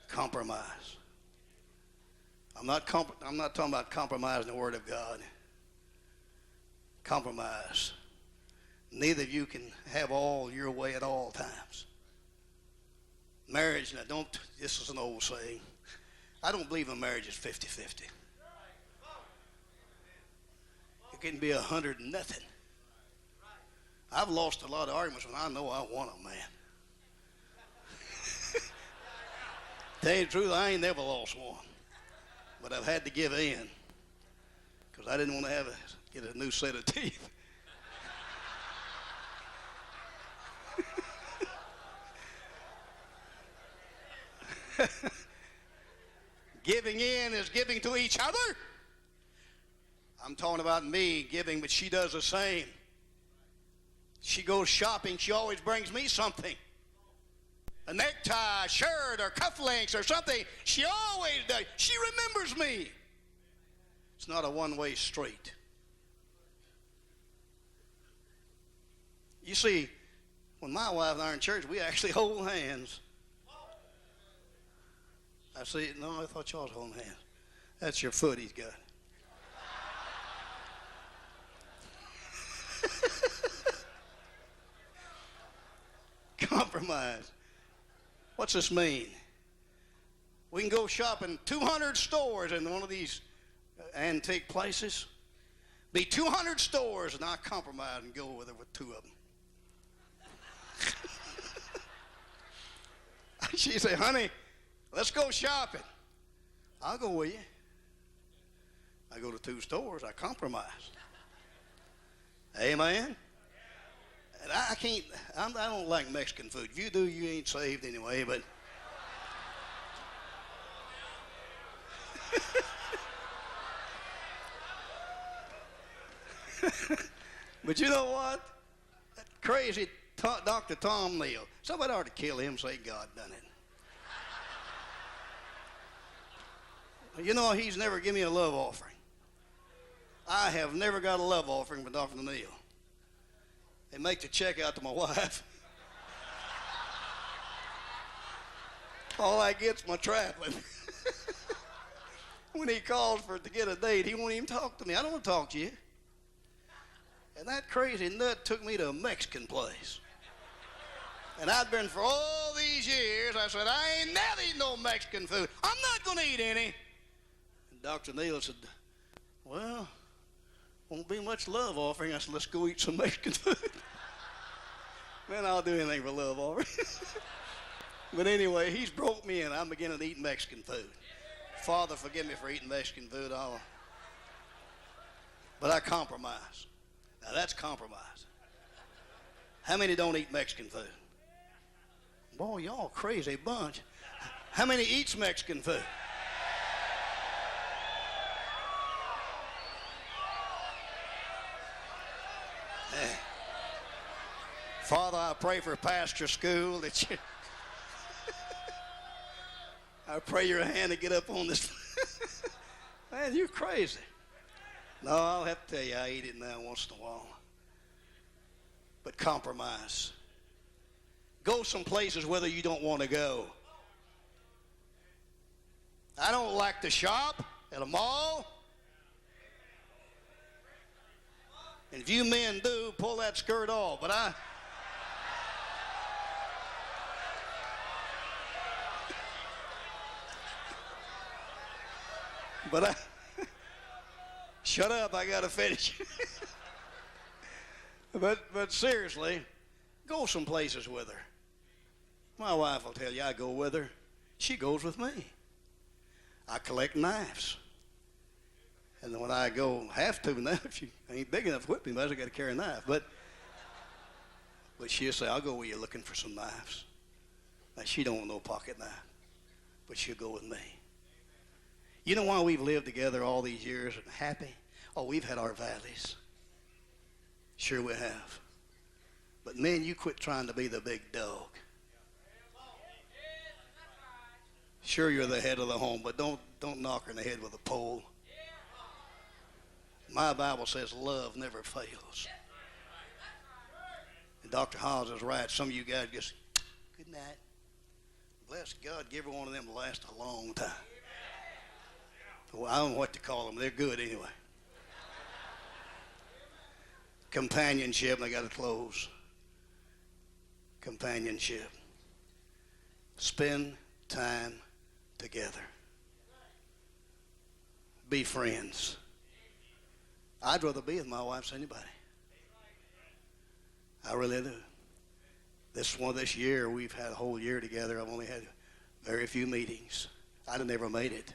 Compromise. I'm not talking about compromising the Word of God. Compromise. Neither of you can have all your way at all times. Marriage, now this is an old saying. I don't believe a marriage is 50-50. It can be 100 and nothing. I've lost a lot of arguments when I know I won them, man. Tell you the truth, I ain't never lost one. But I've had to give in because I didn't want to get a new set of teeth. Giving in is giving to each other. I'm talking about me giving, but she does the same. She goes shopping, she always brings me something. A necktie, shirt, or cufflinks or something. She always does. She remembers me. It's not a one-way street. You see, when my wife and I are in church, we actually hold hands. I see. No, I thought y'all was holding hands. That's your foot he's got. Compromise. What's this mean? We can go shop in 200 stores in one of these antique places. Be 200 stores, and I compromise and go with her with 2 of them. She say, honey, let's go shopping. I'll go with you. I go to 2 stores. I compromise. Amen? And I don't like Mexican food. If you do, you ain't saved anyway, but. But you know what? That crazy Dr. Tom Neal. Somebody ought to kill him, say God done it. You know, he's never given me a love offering. I have never got a love offering from Dr. Neal. They make the check out to my wife. All I get's my traveling. When he calls to get a date, he won't even talk to me. I don't want to talk to you. And that crazy nut took me to a Mexican place. And I'd been for all these years, I said, I ain't never eating no Mexican food. I'm not going to eat any. And Dr. Neal said, well, won't be much love offering. I said, let's go eat some Mexican food. Man, I'll do anything for love offering. But anyway, he's broke me in. I'm beginning to eat Mexican food. Father, forgive me for eating Mexican food. But I compromise. Now, that's compromise. How many don't eat Mexican food? Boy, y'all crazy bunch. How many eats Mexican food? Hey. Father, I pray for pastor school that you... I pray your hand to get up on this. Man, you're crazy. No, I'll have to tell you, I eat it now once in a while. But compromise. Go some places whether you don't want to go. I don't like to shop at a mall. And if you men do, pull that skirt off. But shut up, I got to finish. But seriously, go some places with her. My wife will tell you I go with her. She goes with me. I collect knives. And when I have to now, if she ain't big enough to whip me, I got to carry a knife. But she'll say, I'll go with you looking for some knives. Now, she don't want no pocket knife, but she'll go with me. You know why we've lived together all these years and happy? Oh, we've had our valleys. Sure we have. But men, you quit trying to be the big dog. Sure, you're the head of the home, but don't knock her in the head with a pole. My Bible says love never fails. And Dr. Hyles is right. Some of you guys just, good night. Bless God, give every one of them to last a long time. Well, I don't know what to call them. They're good anyway. Companionship, and I got to close. Companionship. Spend time together. Be friends. I'd rather be with my wife than anybody. I really do. This year, we've had a whole year together. I've only had very few meetings. I'd have never made it.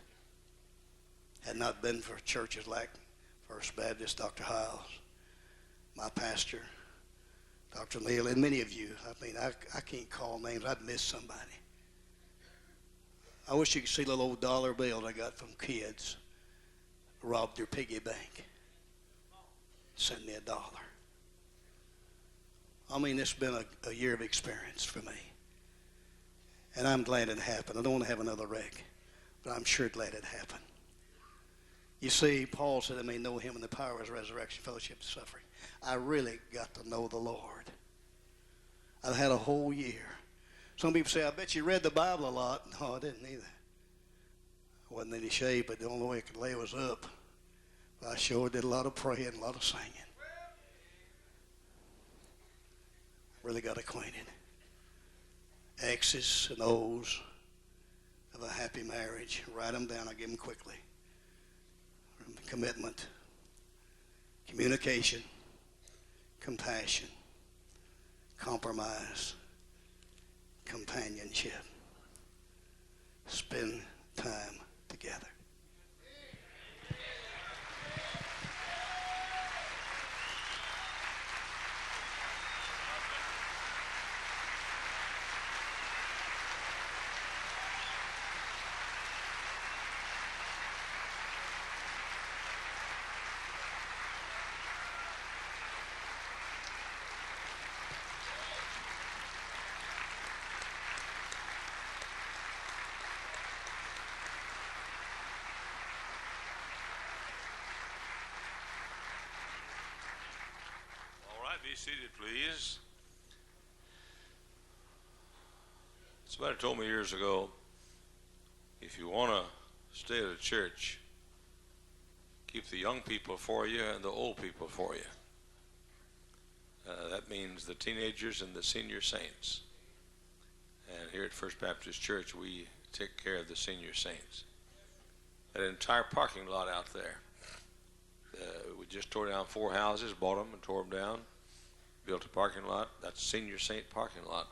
Had not been for churches like First Baptist, Dr. Hyles, my pastor, Dr. Neal, and many of you. I mean, I can't call names. I'd miss somebody. I wish you could see the little old dollar bills I got from kids. Robbed their piggy bank. Sent me $1. I mean, it's been a year of experience for me. And I'm glad it happened. I don't want to have another wreck, but I'm sure glad it happened. You see, Paul said, I may know him in the power of his resurrection, fellowship, and suffering. I really got to know the Lord. I've had a whole year. Some people say, I bet you read the Bible a lot. No, I didn't either. I wasn't in any shape, but the only way I could lay was up. But I sure did a lot of praying, a lot of singing. Really got acquainted. X's and O's of a happy marriage. Write them down. I give them quickly. Commitment, communication, compassion, compromise, companionship. Spend time together. Be seated, please. Somebody told me years ago, if you want to stay at a church, keep the young people for you and the old people for you. That means the teenagers and the senior saints. And here at First Baptist Church, we take care of the senior saints. That entire parking lot out there, we just tore down 4 houses, bought them and tore them down, built a parking lot. That's senior saint parking lot.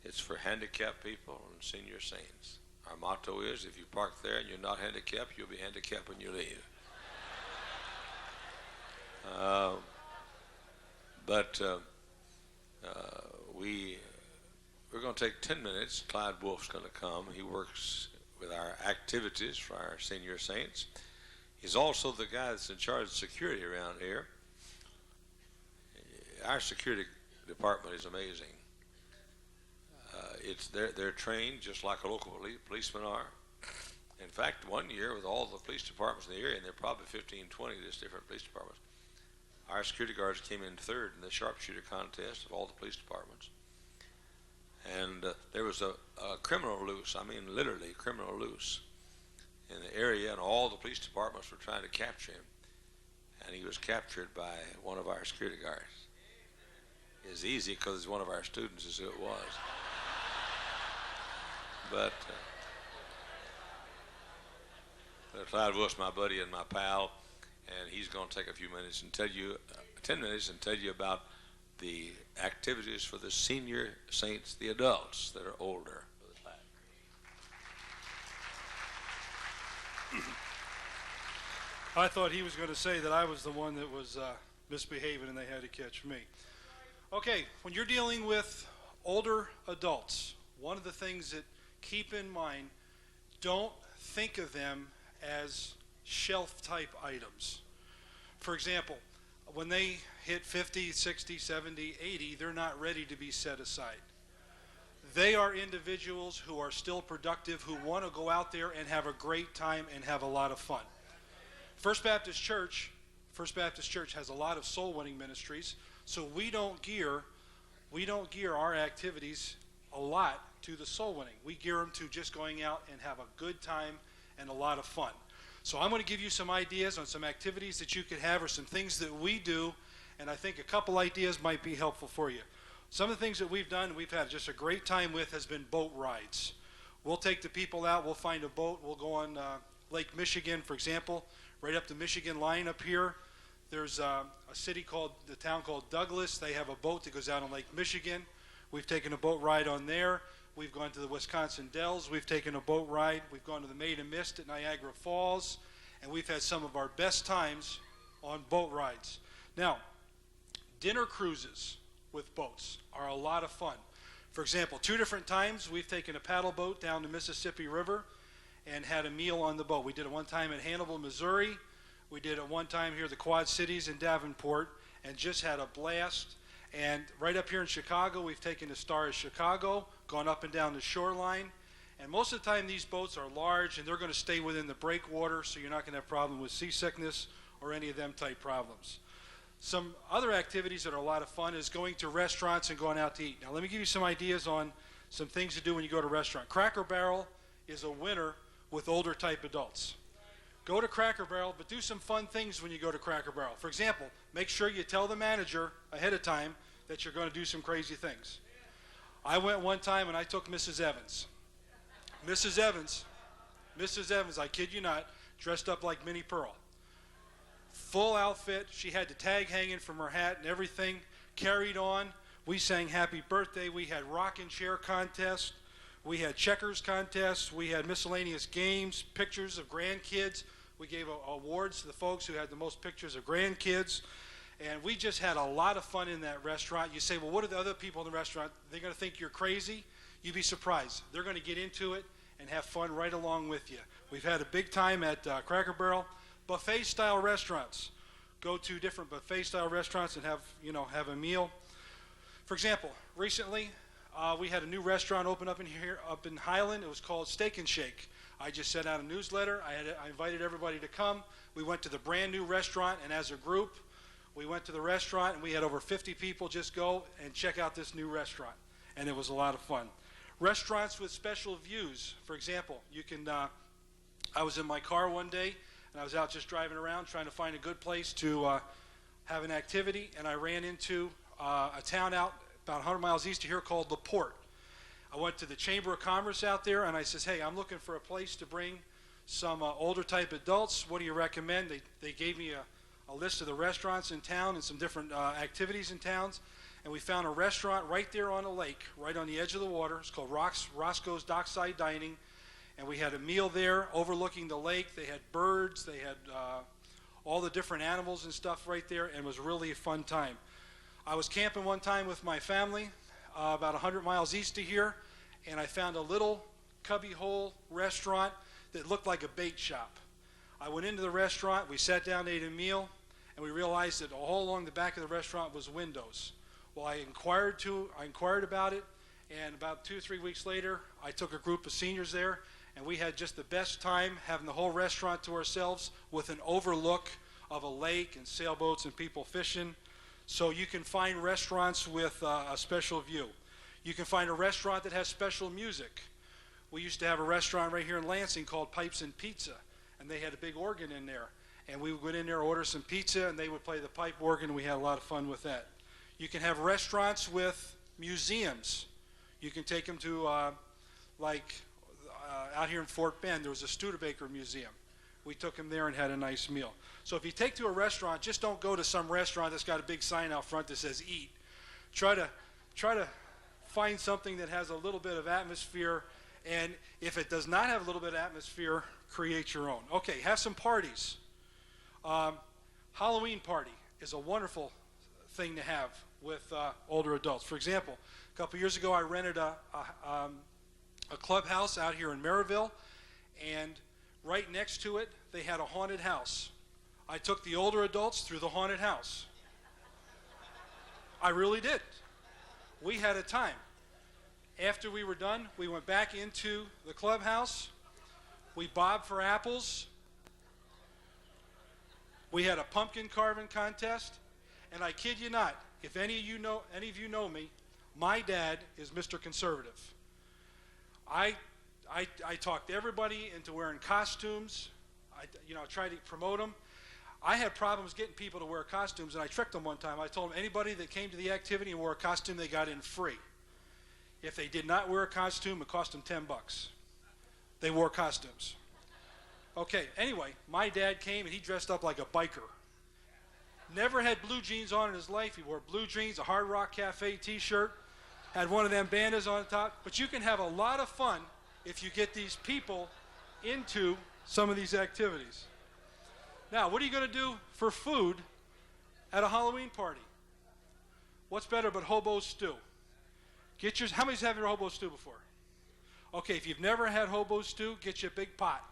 It's for handicapped people and senior saints. Our motto is, if you park there and you're not handicapped, you'll be handicapped when you leave. We're going to take 10 minutes. Clyde Wolf's going to come. He works with our activities for our senior saints. He's also the guy that's in charge of security around here. Our security department is amazing. They're trained just like a local policemen are. In fact, one year with all the police departments in the area, and there are probably 15, 20 different police departments, our security guards came in third in the sharpshooter contest of all the police departments. And there was a criminal loose, I mean literally criminal loose, in the area, and all the police departments were trying to capture him. And he was captured by one of our security guards. It's easy because he's one of our students, is who it was. But Clyde Wolf's my buddy and my pal, and he's going to take a few minutes and tell you, 10 minutes, and tell you about the activities for the senior saints, the adults that are older. I thought he was going to say that I was the one that was misbehaving and they had to catch me. Okay, when you're dealing with older adults, one of the things that keep in mind, don't think of them as shelf-type items. For example, when they hit 50, 60, 70, 80, they're not ready to be set aside. They are individuals who are still productive, who want to go out there and have a great time and have a lot of fun. First Baptist Church has a lot of soul-winning ministries, so we don't gear our activities a lot to the soul winning. We gear them to just going out and have a good time and a lot of fun. So I'm going to give you some ideas on some activities that you could have or some things that we do, and I think a couple ideas might be helpful for you. Some of the things that we've done, we've had just a great time with, has been boat rides. We'll take the people out, we'll find a boat, we'll go on Lake Michigan, for example, right up the Michigan line up here. There's a town called Douglas. They have a boat that goes out on Lake Michigan. We've taken a boat ride on there. We've gone to the Wisconsin Dells. We've taken a boat ride. We've gone to the Maiden Mist at Niagara Falls. And we've had some of our best times on boat rides. Now, dinner cruises with boats are a lot of fun. For example, 2 different times we've taken a paddle boat down the Mississippi River and had a meal on the boat. We did it one time in Hannibal, Missouri. We did it one time here at the Quad Cities in Davenport and just had a blast. And right up here in Chicago, we've taken the Star of Chicago, gone up and down the shoreline. And most of the time these boats are large and they're going to stay within the breakwater, so you're not going to have problem with seasickness or any of them type problems. Some other activities that are a lot of fun is going to restaurants and going out to eat. Now let me give you some ideas on some things to do when you go to a restaurant. Cracker Barrel is a winner with older type adults. Go to Cracker Barrel, but do some fun things when you go to Cracker Barrel. For example, make sure you tell the manager ahead of time that you're going to do some crazy things. I went one time and I took Mrs. Evans. Mrs. Evans, I kid you not, dressed up like Minnie Pearl. Full outfit. She had the tag hanging from her hat and everything. Carried on. We sang Happy Birthday. We had rocking chair contest. We had checkers contests. We had miscellaneous games, pictures of grandkids. We gave awards to the folks who had the most pictures of grandkids. And we just had a lot of fun in that restaurant. You say, well, what are the other people in the restaurant? They're going to think you're crazy? You'd be surprised. They're going to get into it and have fun right along with you. We've had a big time at Cracker Barrel. Buffet-style restaurants. Go to different buffet-style restaurants and have a meal. For example, recently we had a new restaurant open up in Highland. It was called Steak and Shake. I just sent out a newsletter. I invited everybody to come. We went to the brand new restaurant, and as a group, we went to the restaurant, and we had over 50 people just go and check out this new restaurant, and it was a lot of fun. Restaurants with special views. For example, you can, I was in my car one day, and I was out just driving around trying to find a good place to have an activity, and I ran into a town out about 100 miles east of here called LaPorte. I went to the Chamber of Commerce out there, and I says, hey, I'm looking for a place to bring some older type adults. What do you recommend? They gave me a list of the restaurants in town and some different activities in towns, and we found a restaurant right there on a lake, right on the edge of the water. It's called Roscoe's Dockside Dining, and we had a meal there overlooking the lake. They had birds, they had all the different animals and stuff right there, and it was really a fun time. I was camping one time with my family about 100 miles east of here, and I found a little cubbyhole restaurant that looked like a bait shop. I went into the restaurant, we sat down, ate a meal, and we realized that all along the back of the restaurant was windows. Well, I inquired about it, and about 2 or 3 weeks later, I took a group of seniors there, and we had just the best time having the whole restaurant to ourselves with an overlook of a lake and sailboats and people fishing. So you can find restaurants with a special view. You can find a restaurant that has special music. We used to have a restaurant right here in Lansing called Pipes and Pizza, and they had a big organ in there. And we would go in there, order some pizza, and they would play the pipe organ, and we had a lot of fun with that. You can have restaurants with museums. You can take them to, out here in Fort Bend, there was a Studebaker Museum. We took them there and had a nice meal. So if you take to a restaurant, just don't go to some restaurant that's got a big sign out front that says eat. Try to find something that has a little bit of atmosphere, and if it does not have a little bit of atmosphere, create your own. Okay, have some parties. Halloween party is a wonderful thing to have with older adults. For example, a couple years ago I rented a clubhouse out here in Maryville, and right next to it they had a haunted house. I took the older adults through the haunted house. I really did. We had a time. After we were done, we went back into the clubhouse. We bobbed for apples. We had a pumpkin carving contest. And I kid you not, if any of you know me, my dad is Mr. Conservative. I talked everybody into wearing costumes. I tried to promote them. I had problems getting people to wear costumes, and I tricked them one time. I told them anybody that came to the activity and wore a costume, they got in free. If they did not wear a costume, it cost them $10. They wore costumes. Okay, anyway, my dad came and he dressed up like a biker. Never had blue jeans on in his life. He wore blue jeans, a Hard Rock Cafe t-shirt, had one of them bandas on top. But you can have a lot of fun if you get these people into some of these activities. Now, what are you going to do for food at a Halloween party? What's better but hobo stew? How many's had your hobo stew before? Okay, if you've never had hobo stew, get you a big pot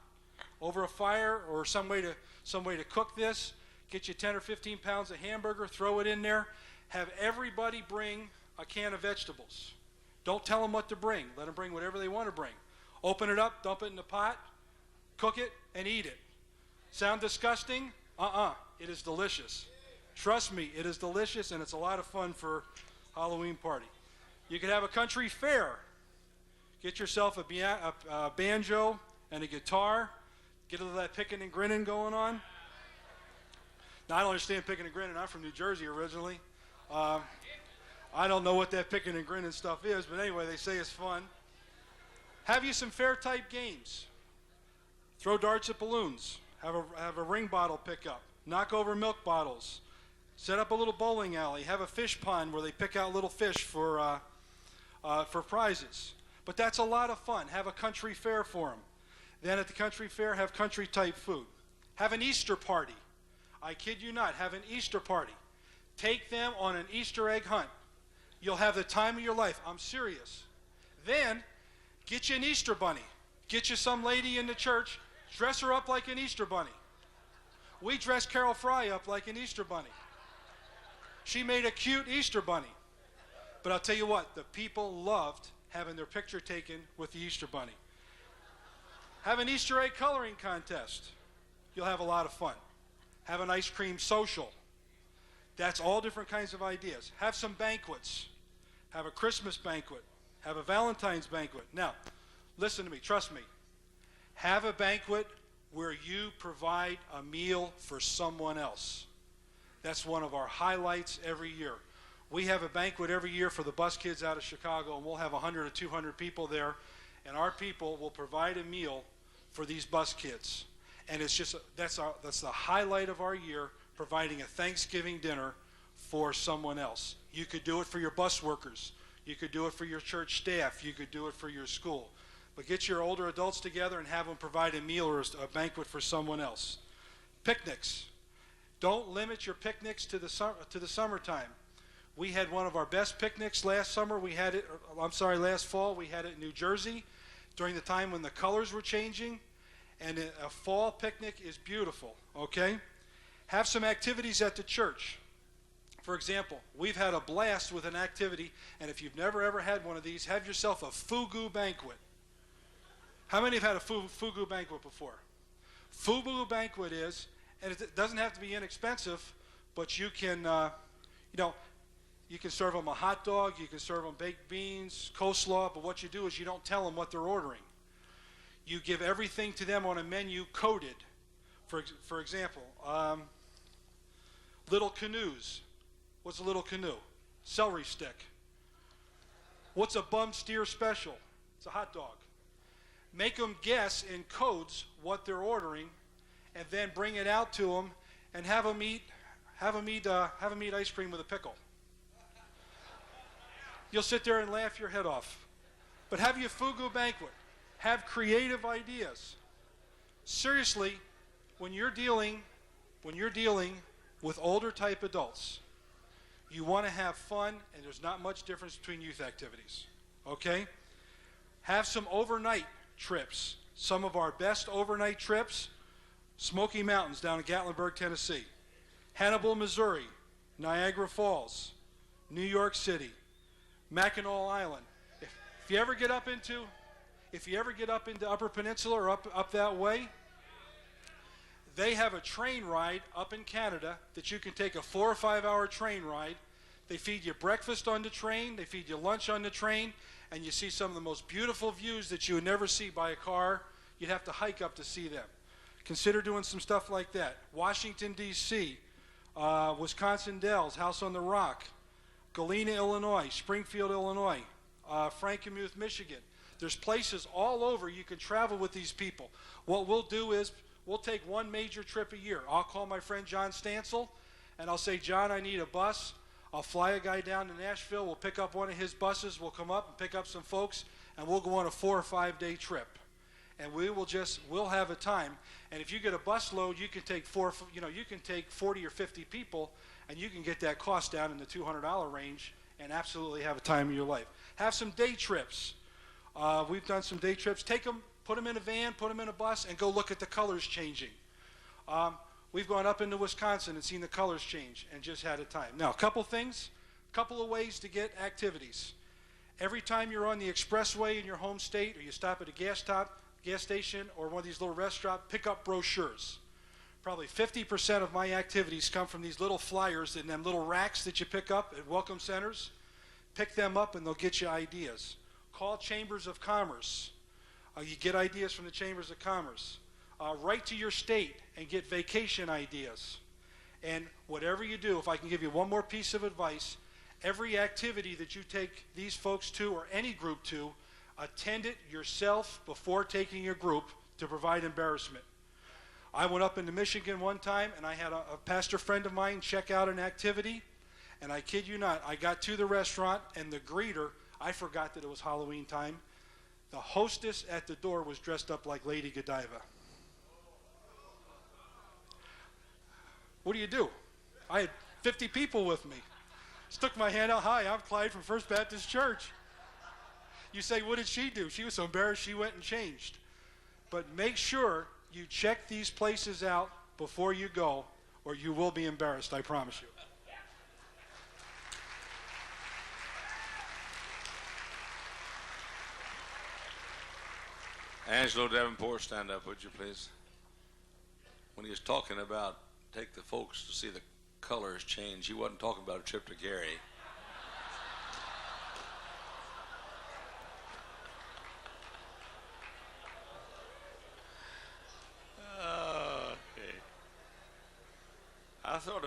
over a fire or some way to cook this. Get you 10 or 15 pounds of hamburger, throw it in there. Have everybody bring a can of vegetables. Don't tell them what to bring. Let them bring whatever they want to bring. Open it up, dump it in the pot, cook it, and eat it. Sound disgusting? It is delicious. Trust me, it is delicious, and it's a lot of fun for Halloween party. You could have a country fair. Get yourself a banjo and a guitar. Get a little of that picking and grinning going on. Now, I don't understand picking and grinning. I'm from New Jersey originally. I don't know what that picking and grinning stuff is, but anyway, they say it's fun. Have you some fair-type games. Throw darts at balloons. Have a ring bottle pickup. Knock over milk bottles. Set up a little bowling alley. Have a fish pond where they pick out little fish for prizes. But that's a lot of fun. Have a country fair for them. Then at the country fair, have country-type food. Have an Easter party. I kid you not, have an Easter party. Take them on an Easter egg hunt. You'll have the time of your life. I'm serious. Then, get you an Easter bunny. Get you some lady in the church, dress her up like an Easter bunny. We dressed Carol Fry up like an Easter bunny. She made a cute Easter bunny. But I'll tell you what, the people loved having their picture taken with the Easter bunny. Have an Easter egg coloring contest. You'll have a lot of fun. Have an ice cream social. That's all different kinds of ideas. Have some banquets. Have a Christmas banquet. Have a Valentine's banquet. Now, listen to me, trust me. Have a banquet where you provide a meal for someone else. That's one of our highlights every year. We have a banquet every year for the bus kids out of Chicago, and we'll have 100 or 200 people there, and our people will provide a meal for these bus kids. And it's just, that's the highlight of our year, providing a Thanksgiving dinner for someone else. You could do it for your bus workers. You could do it for your church staff. You could do it for your school. But get your older adults together and have them provide a meal or a banquet for someone else. Picnics. Don't limit your picnics to the summertime. We had one of our best picnics last fall. We had it in New Jersey during the time when the colors were changing. And a fall picnic is beautiful, okay? Have some activities at the church. For example, we've had a blast with an activity, and if you've never ever had one of these, have yourself a fugu banquet. How many have had a fugu banquet before? Fugu banquet is, and it doesn't have to be inexpensive, but you can, you can serve them a hot dog, you can serve them baked beans, coleslaw, but what you do is you don't tell them what they're ordering. You give everything to them on a menu coded. For example, little canoes. What's a little canoe? Celery stick. What's a bum steer special? It's a hot dog. Make them guess in codes what they're ordering, and then bring it out to them, and have them eat ice cream with a pickle. You'll sit there and laugh your head off. But have your fugu banquet. Have creative ideas. Seriously, when you're dealing with older type adults, you want to have fun, and there's not much difference between youth activities. Okay? Have some overnight trips. Some of our best overnight trips, Smoky Mountains down in Gatlinburg, Tennessee, Hannibal, Missouri, Niagara Falls, New York City, Mackinac Island. If you ever get up into Upper Peninsula or up that way, they have a train ride up in Canada that you can take a 4 or 5 hour train ride. They feed you breakfast on the train, they feed you lunch on the train, and you see some of the most beautiful views that you would never see by a car. You'd have to hike up to see them. Consider doing some stuff like that. Washington, D.C., Wisconsin Dells, House on the Rock, Galena, Illinois, Springfield, Illinois, Frankenmuth, Michigan. There's places all over you can travel with these people. What we'll do is we'll take one major trip a year. I'll call my friend John Stansel, and I'll say, John, I need a bus. I'll fly a guy down to Nashville. We'll pick up one of his buses. We'll come up and pick up some folks, and we'll go on a 4 or 5 day trip. And we'll have a time. And if you get a bus load, you can take 40 or 50 people, and you can get that cost down in the $200 range and absolutely have a time of your life. Have some day trips. We've done some day trips. Take them, put them in a van, put them in a bus, and go look at the colors changing. We've gone up into Wisconsin and seen the colors change and just had a time. Now, a couple of ways to get activities. Every time you're on the expressway in your home state, or you stop at a gas station or one of these little restaurants, pick up brochures. Probably 50% of my activities come from these little flyers in them little racks that you pick up at welcome centers. Pick them up and they'll get you ideas. Call chambers of commerce. You get ideas from the chambers of commerce. Write to your state and get vacation ideas. And whatever you do, if I can give you one more piece of advice, every activity that you take these folks to or any group to, attend it yourself before taking your group to provide embarrassment. I went up into Michigan one time and I had a pastor friend of mine check out an activity, and I kid you not, I got to the restaurant and the greeter, I forgot that it was Halloween time. The hostess at the door was dressed up like Lady Godiva. What do you do? I had 50 people with me. Stuck my hand out. Hi, I'm Clyde from First Baptist Church. You say, what did she do? She was so embarrassed she went and changed. But make sure you check these places out before you go, or you will be embarrassed, I promise you. Angelo Davenport, stand up, would you please? When he was talking about take the folks to see the colors change, he wasn't talking about a trip to Gary.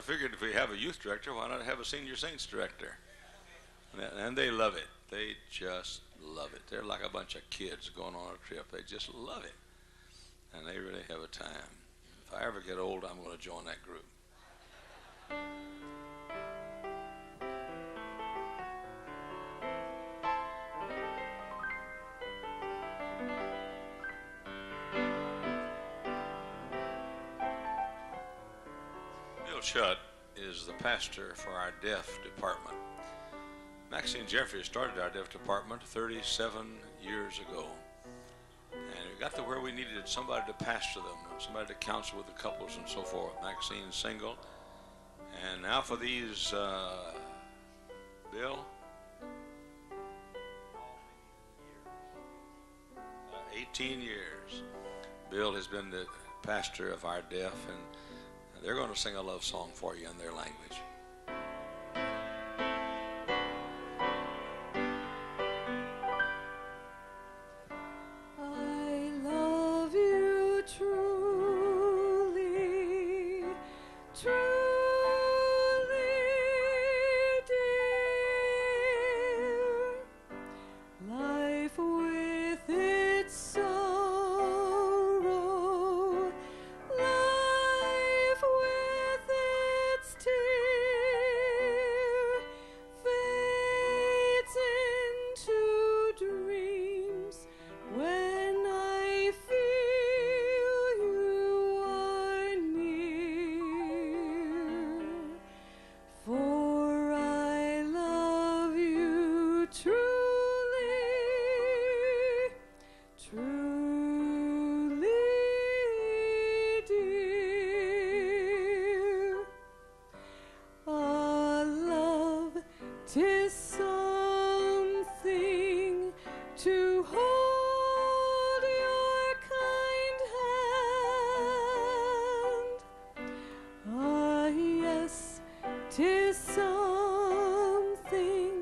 figured if we have a youth director, why not have a senior saints director? And they love it. They just love it. They're like a bunch of kids going on a trip. They just love it. And they really have a time. If I ever get old, I'm going to join that group. Bill Shutt is the pastor for our deaf department. Maxine Jeffries started our deaf department 37 years ago. And we got to where we needed somebody to pastor them, somebody to counsel with the couples and so forth. Maxine's single. And now for these, Bill? 18 years. Bill has been the pastor of our deaf, and they're going to sing a love song for you in their language. I love you truly, truly, dear. Life with its sorrow, life with its tear, fades into dreams when I feel you are near. For I love you truly, truly, dear. A love 'tis something to hold your kind hand. Ah, yes, 'tis something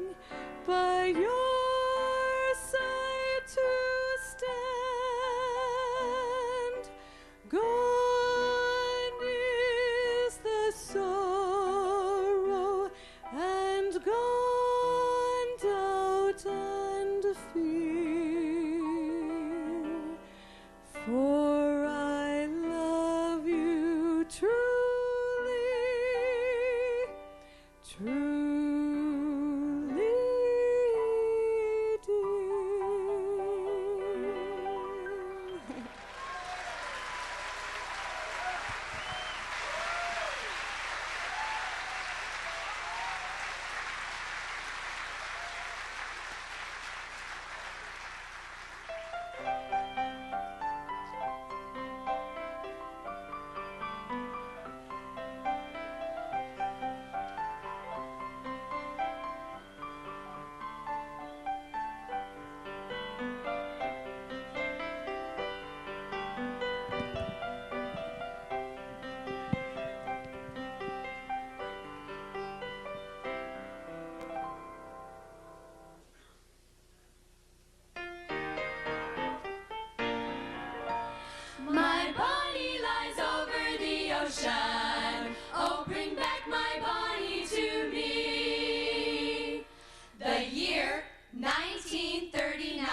by your side to stand. Gone is the sorrow, and gone doubt and fear. For I love you truly, truly, dear. My body lies over the ocean. Oh, bring back my body to me. The year 1939.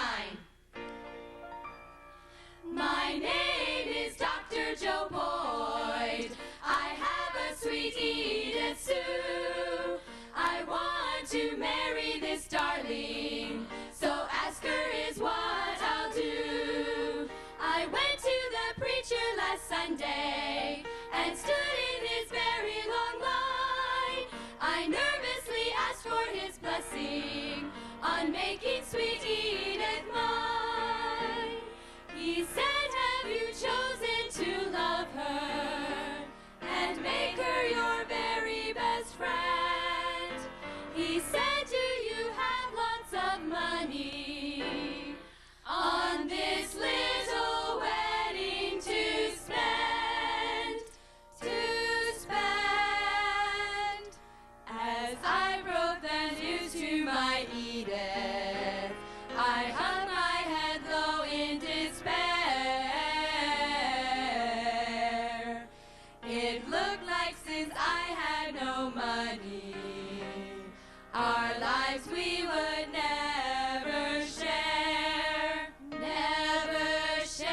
My name is Dr. Joe Boyd. I have a sweet Edith Sue. I want to marry this darling, so ask her is what I'll do. I went to the preacher last Sunday and stood in his very long line. I nervously asked for his blessing on making sweet Edith mine. He said, have you chosen to love her and make her your very best friend? He said, do you have lots of money on this little wedding to spend, As I broke the news to my Edith, I hung my head low in despair. It looked like since I had as we would never share, never share.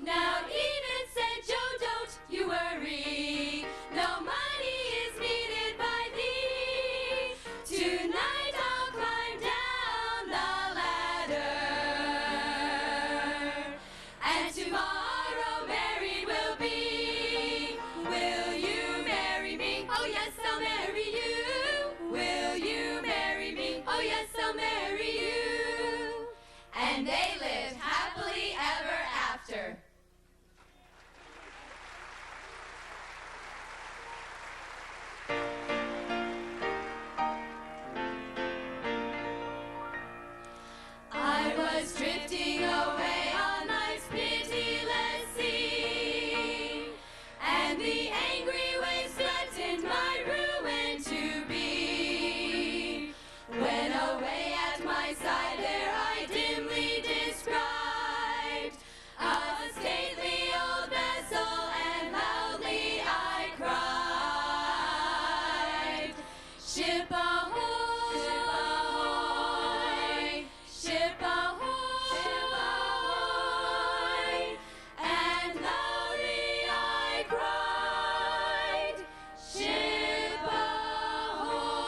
Now Enid said, Joe, don't you worry, no money is needed by thee. Tonight I'll climb down the ladder, and tomorrow married we'll be. Will you marry me? Oh yes, I'll marry you. Will you marry me? Oh yes, I'll marry you. And they lived happily ever after. I was drifting away on life's pitiless sea, and the angry waves threatened my ruin to be. When away at my side there I dimly described a stately old vessel, and loudly I cried, ship ahoy, ship ahoy, ship ahoy, and loudly I cried, ship ahoy.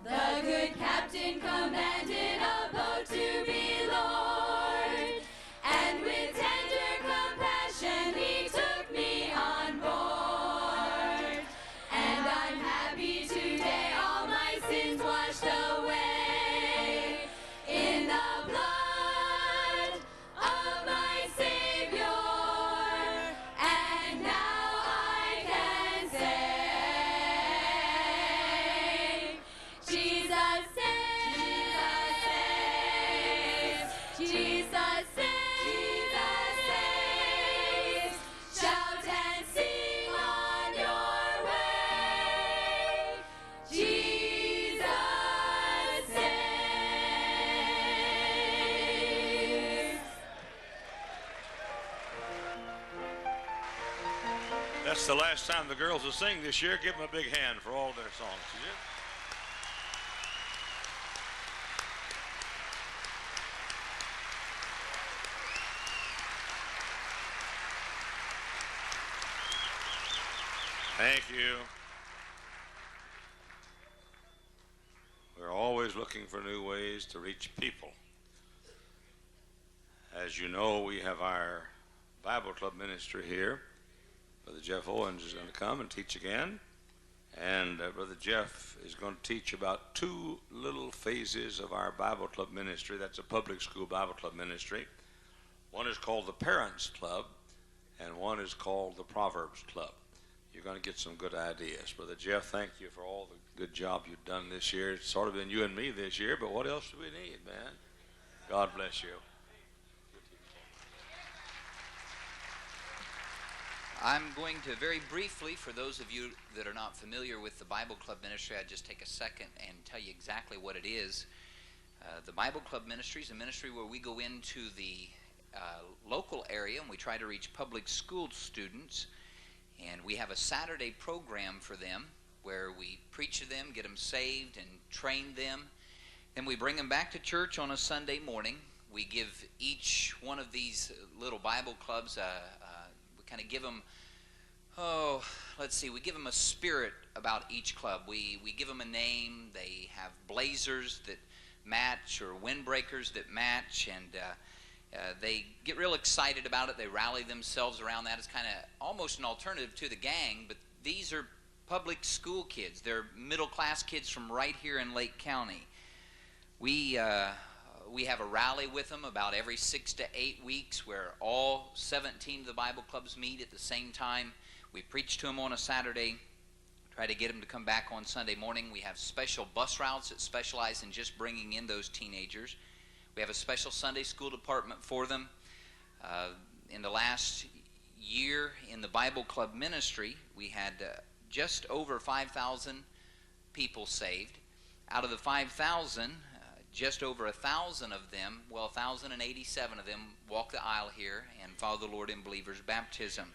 The good captain commanded a boat to be lowered, and with tender compassion he took me on board. And I'm happy today, all my sins washed away in the blood of my Savior. And now I can say, Jesus saves, Jesus saves, Jesus saves. Shout and sing on your way, Jesus saves. That's the last time the girls will sing this year. Give them a big hand for all their songs. Did you? Thank you. We're always looking for new ways to reach people. As you know, we have our Bible Club ministry here. Brother Jeff Owens is going to come and teach again. And Brother Jeff is going to teach about two little phases of our Bible Club ministry. That's a public school Bible Club ministry. One is called the Parents Club, and one is called the Proverbs Club. You're going to get some good ideas. Brother Jeff, thank you for all the good job you've done this year. It's sort of been you and me this year, but what else do we need, man? God bless you. I'm going to very briefly, for those of you that are not familiar with the Bible Club ministry, I'd just take a second and tell you exactly what it is. The Bible Club ministry is a ministry where we go into the local area and we try to reach public school students. And we have a Saturday program for them where we preach to them, get them saved, and train them. Then we bring them back to church on a Sunday morning. We give each one of these little Bible clubs, we kind of give them, we give them a spirit about each club. We give them a name. They have blazers that match or windbreakers that match, and they get real excited about it. They rally themselves around that. It's kind of almost an alternative to the gang, but these are public school kids. They're middle-class kids from right here in Lake County. We have a rally with them about every 6 to 8 weeks where all 17 of the Bible clubs meet at the same time. We preach to them on a Saturday, try to get them to come back on Sunday morning. We have special bus routes that specialize in just bringing in those teenagers. We have a special Sunday school department for them. In the last year in the Bible Club ministry, we had just over 5,000 people saved. Out of the 5,000, just over 1,000 of them, 1,087 of them walk the aisle here and follow the Lord in believers' baptism.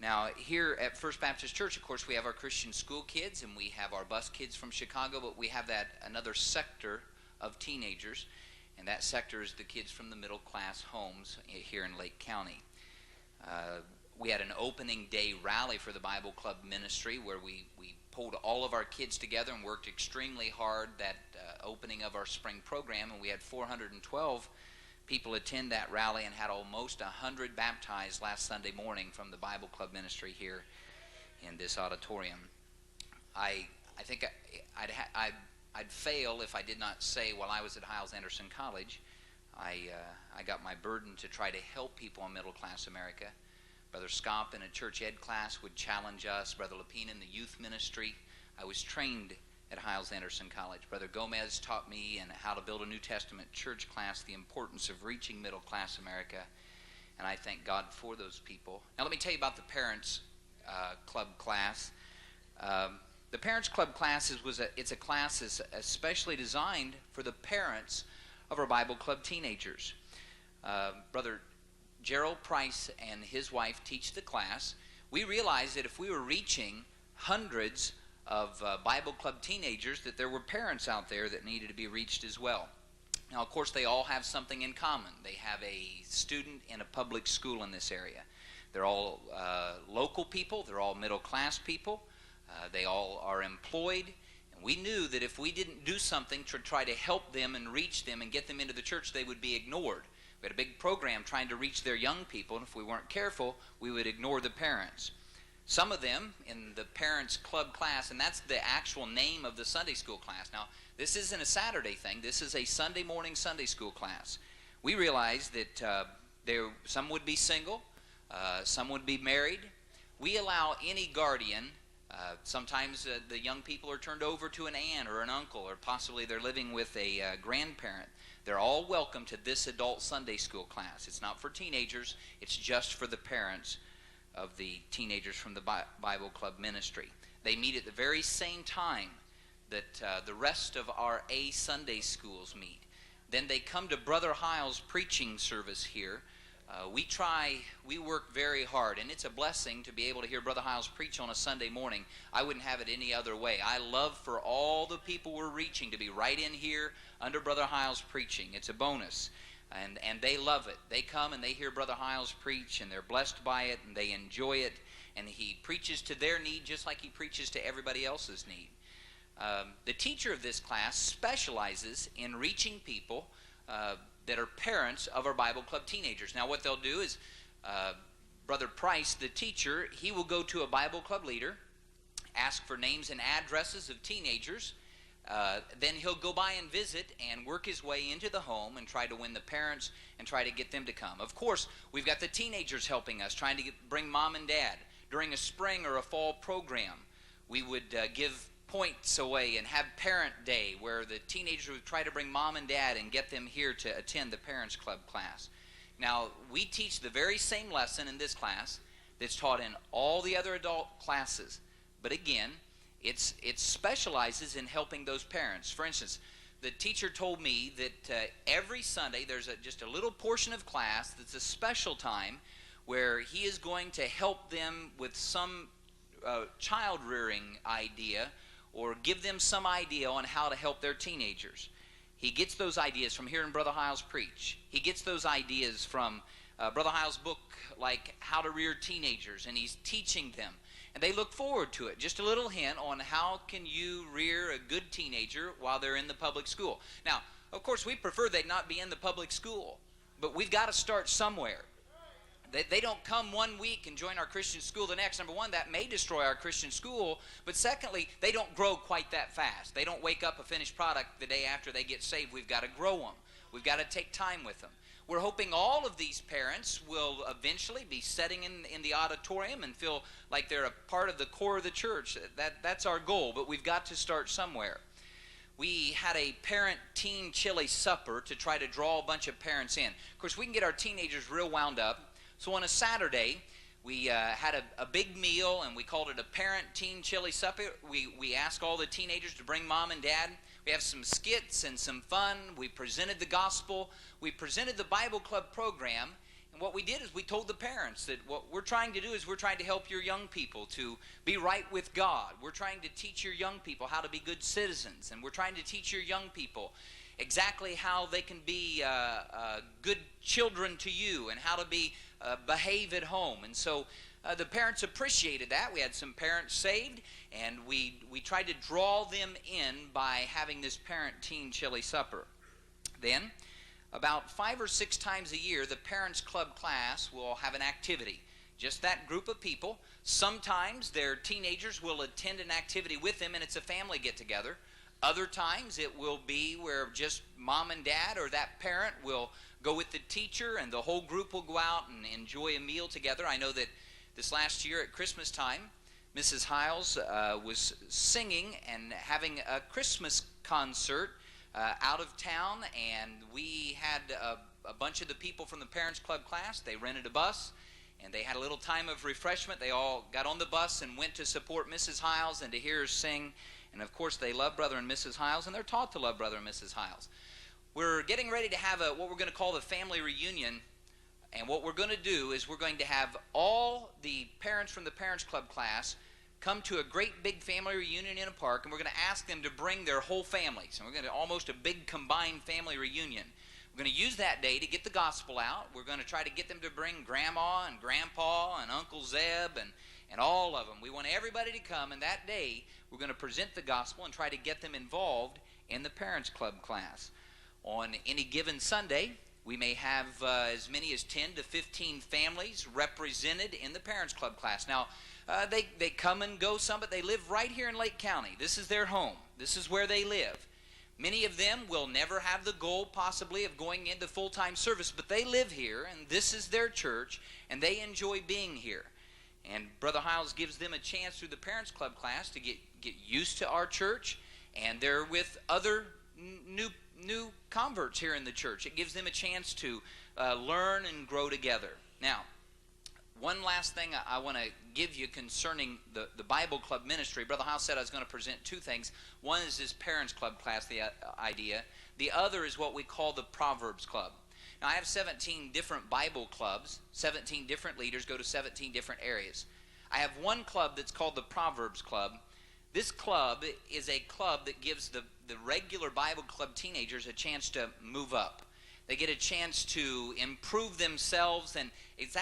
Now, here at First Baptist Church, of course, we have our Christian school kids and we have our bus kids from Chicago, but we have that another sector of teenagers, and that sector is the kids from the middle class homes here in Lake County. We had an opening day rally for the Bible Club ministry where we pulled all of our kids together and worked extremely hard that opening of our spring program, and we had 412 people attend that rally and had almost 100 baptized last Sunday morning from the Bible Club ministry here in this auditorium. I think I'd fail if I did not say while I was at Hyles Anderson College, I got my burden to try to help people in middle class America. Brother Scott in a church ed class would challenge us. Brother Lapine in the youth ministry. I was trained at Hyles Anderson College. Brother Gomez taught me in how to build a New Testament church class the importance of reaching middle class America, and I thank God for those people. Now let me tell you about the Parents Club class. The Parents Club class it's a class that's especially designed for the parents of our Bible Club teenagers. Brother Gerald Price and his wife teach the class. We realized that if we were reaching hundreds of Bible Club teenagers, that there were parents out there that needed to be reached as well. Now, of course, they all have something in common. They have a student in a public school in this area. They're all local people. They're all middle class people. They all are employed. And we knew that if we didn't do something to try to help them and reach them and get them into the church, they would be ignored. We had a big program trying to reach their young people, and if we weren't careful, we would ignore the parents. Some of them in the Parents Club class, and that's the actual name of the Sunday school class. Now, this isn't a Saturday thing. This is a Sunday morning Sunday school class. We realized that some would be single, some would be married. We allow any guardian, sometimes the young people are turned over to an aunt or an uncle, or possibly they're living with a grandparent. They're all welcome to this adult Sunday school class. It's not for teenagers. It's just for the parents of the teenagers from the Bible Club ministry. They meet at the very same time that the rest of our A Sunday schools meet. Then they come to Brother Hyles' preaching service here. We work very hard, and it's a blessing to be able to hear Brother Hyles preach on a Sunday morning. I wouldn't have it any other way. I love for all the people we're reaching to be right in here under Brother Hyles preaching. It's a bonus, and they love it. They come and they hear Brother Hyles preach, and they're blessed by it, and they enjoy it, and he preaches to their need just like he preaches to everybody else's need. The teacher of this class specializes in reaching people that are parents of our Bible Club teenagers. Now what they'll do is, Brother Price, the teacher, he will go to a Bible Club leader, ask for names and addresses of teenagers, then he'll go by and visit and work his way into the home and try to win the parents and try to get them to come. Of course, we've got the teenagers helping us, trying to bring mom and dad. During a spring or a fall program, we would give points away and have parent day where the teenagers would try to bring mom and dad and get them here to attend the Parents Club class. Now, we teach the very same lesson in this class that's taught in all the other adult classes, but again, it specializes in helping those parents. For instance, the teacher told me that every Sunday there's just a little portion of class that's a special time where he is going to help them with some child rearing idea, or give them some idea on how to help their teenagers. He gets those ideas from hearing Brother Hyles preach. He gets those ideas from Brother Hyles' book, like How to Rear Teenagers, and he's teaching them. And they look forward to it. Just a little hint on how can you rear a good teenager while they're in the public school. Now, of course, we prefer they not be in the public school, but we've got to start somewhere. They don't come one week and join our Christian school the next. Number one, that may destroy our Christian school. But secondly, they don't grow quite that fast. They don't wake up a finished product the day after they get saved. We've got to grow them. We've got to take time with them. We're hoping all of these parents will eventually be sitting in the auditorium and feel like they're a part of the core of the church. That's our goal, but we've got to start somewhere. We had a parent-teen chili supper to try to draw a bunch of parents in. Of course, we can get our teenagers real wound up. So on a Saturday, we had a big meal, and we called it a parent-teen chili supper. We asked all the teenagers to bring mom and dad. We have some skits and some fun. We presented the gospel. We presented the Bible Club program, And what we did is we told the parents that what we're trying to do is we're trying to help your young people to be right with God. We're trying to teach your young people how to be good citizens. And we're trying to teach your young people exactly how they can be good children to you and how to behave at home. And so the parents appreciated that. We had some parents saved, and we tried to draw them in by having this parent-teen chili supper. Then, about 5 or 6 times a year, the Parents Club class will have an activity. Just that group of people. Sometimes their teenagers will attend an activity with them, and it's a family get-together. Other times it will be where just mom and dad or that parent will go with the teacher, and the whole group will go out and enjoy a meal together. I know that this last year at Christmas time, Mrs. Hyles was singing and having a Christmas concert out of town, and we had a bunch of the people from the Parents Club class. They rented a bus, and they had a little time of refreshment. They all got on the bus and went to support Mrs. Hyles and to hear her sing. And of course, they love Brother and Mrs. Hyles, and they're taught to love Brother and Mrs. Hyles. We're getting ready to have what we're going to call the family reunion. And what we're going to do is we're going to have all the parents from the Parents Club class come to a great big family reunion in a park, and we're going to ask them to bring their whole families. And we're going to almost a big combined family reunion. We're going to use that day to get the gospel out. We're going to try to get them to bring Grandma and Grandpa and Uncle Zeb and all of them. We want everybody to come, and that day we're going to present the gospel and try to get them involved in the Parents Club class. On any given Sunday, we may have as many as 10 to 15 families represented in the Parents Club class. Now, they come and go some, but they live right here in Lake County. This is their home. This is where they live. Many of them will never have the goal possibly of going into full-time service, but they live here, and this is their church, and they enjoy being here. And Brother Hyles gives them a chance through the Parents Club class to get used to our church, and they're with other new converts here in the church. It gives them a chance to learn and grow together. Now, one last thing I want to give you concerning the Bible Club ministry. Brother Hyles said I was going to present 2 things. One is this Parents Club class, the idea. The other is what we call the Proverbs Club. Now, I have 17 different Bible clubs. 17 different leaders go to 17 different areas. I have one club that's called the Proverbs Club. This club is a club that gives the regular Bible Club teenagers a chance to move up. They get a chance to improve themselves, and it's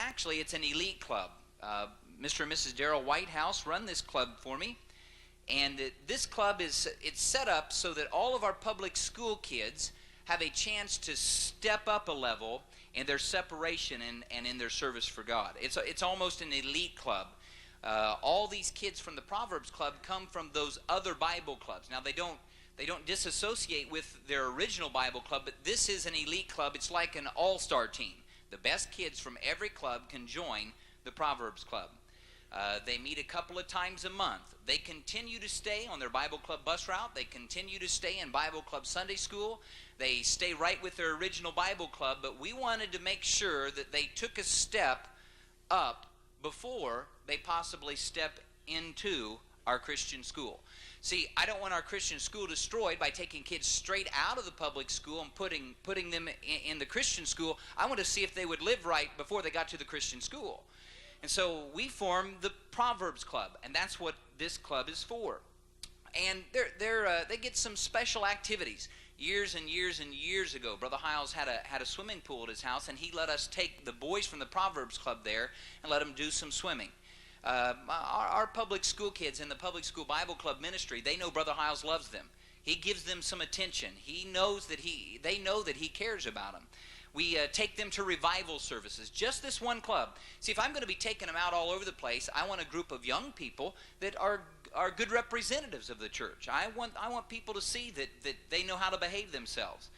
an elite club. Mr. and Mrs. Darrell Whitehouse run this club for me, and this club it's set up so that all of our public school kids have a chance to step up a level in their separation and in their service for God. It's almost an elite club. All these kids from the Proverbs Club come from those other Bible clubs. Now, they don't disassociate with their original Bible club, but this is an elite club. It's like an all-star team. The best kids from every club can join the Proverbs Club. They meet a couple of times a month. They continue to stay on their Bible Club bus route. They continue to stay in Bible Club Sunday School. They stay right with their original Bible club, but we wanted to make sure that they took a step up before they possibly step into our Christian school. See, I don't want our Christian school destroyed by taking kids straight out of the public school and putting them in the Christian school. I want to see if they would live right before they got to the Christian school. And so we formed the Proverbs Club, and that's what this club is for. And they get some special activities. Years and years and years ago, Brother Hyles had a swimming pool at his house, and he let us take the boys from the Proverbs Club there and let them do some swimming. Our public school kids in the Public School Bible Club ministry, they know Brother Hyles loves them. He gives them some attention. They know that he cares about them. We take them to revival services. Just this one club. See, if I'm going to be taking them out all over the place, I want a group of young people that are good representatives of the church. I want people to see that they know how to behave themselves.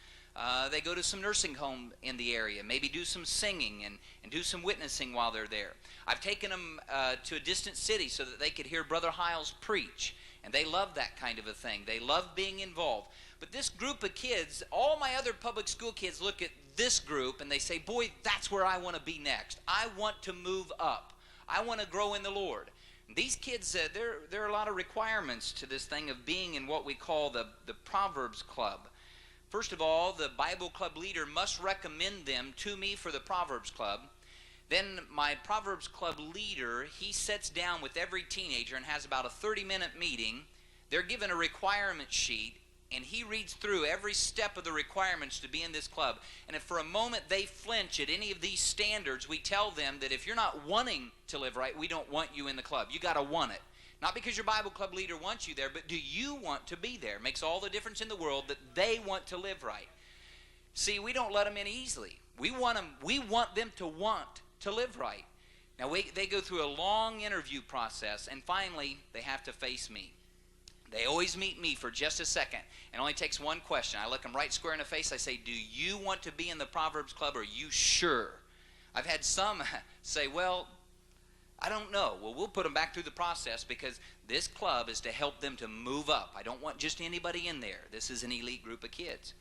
They go to some nursing home in the area, maybe do some singing and do some witnessing while they're there. I've taken them to a distant city so that they could hear Brother Hyles preach, and they love that kind of a thing. They love being involved. But this group of kids, all my other public school kids look at this group and they say, boy, that's where I want to be next. I want to move up. I want to grow in the Lord. These kids, there are a lot of requirements to this thing of being in what we call the Proverbs Club. First of all, the Bible Club leader must recommend them to me for the Proverbs Club. Then my Proverbs Club leader, he sits down with every teenager and has about a 30-minute meeting. They're given a requirement sheet, and he reads through every step of the requirements to be in this club. And if for a moment they flinch at any of these standards, we tell them that if you're not wanting to live right, we don't want you in the club. You got to want it. Not because your Bible club leader wants you there, but do you want to be there? It makes all the difference in the world that they want to live right. See, we don't let them in easily. We want them to want to live right. Now, they go through a long interview process, and finally, they have to face me. They always meet me for just a second. It only takes one question. I look them right square in the face. I say, do you want to be in the Proverbs Club? Are you sure? I've had some say, well, I don't know. Well, we'll put them back through the process because this club is to help them to move up. I don't want just anybody in there. This is an elite group of kids.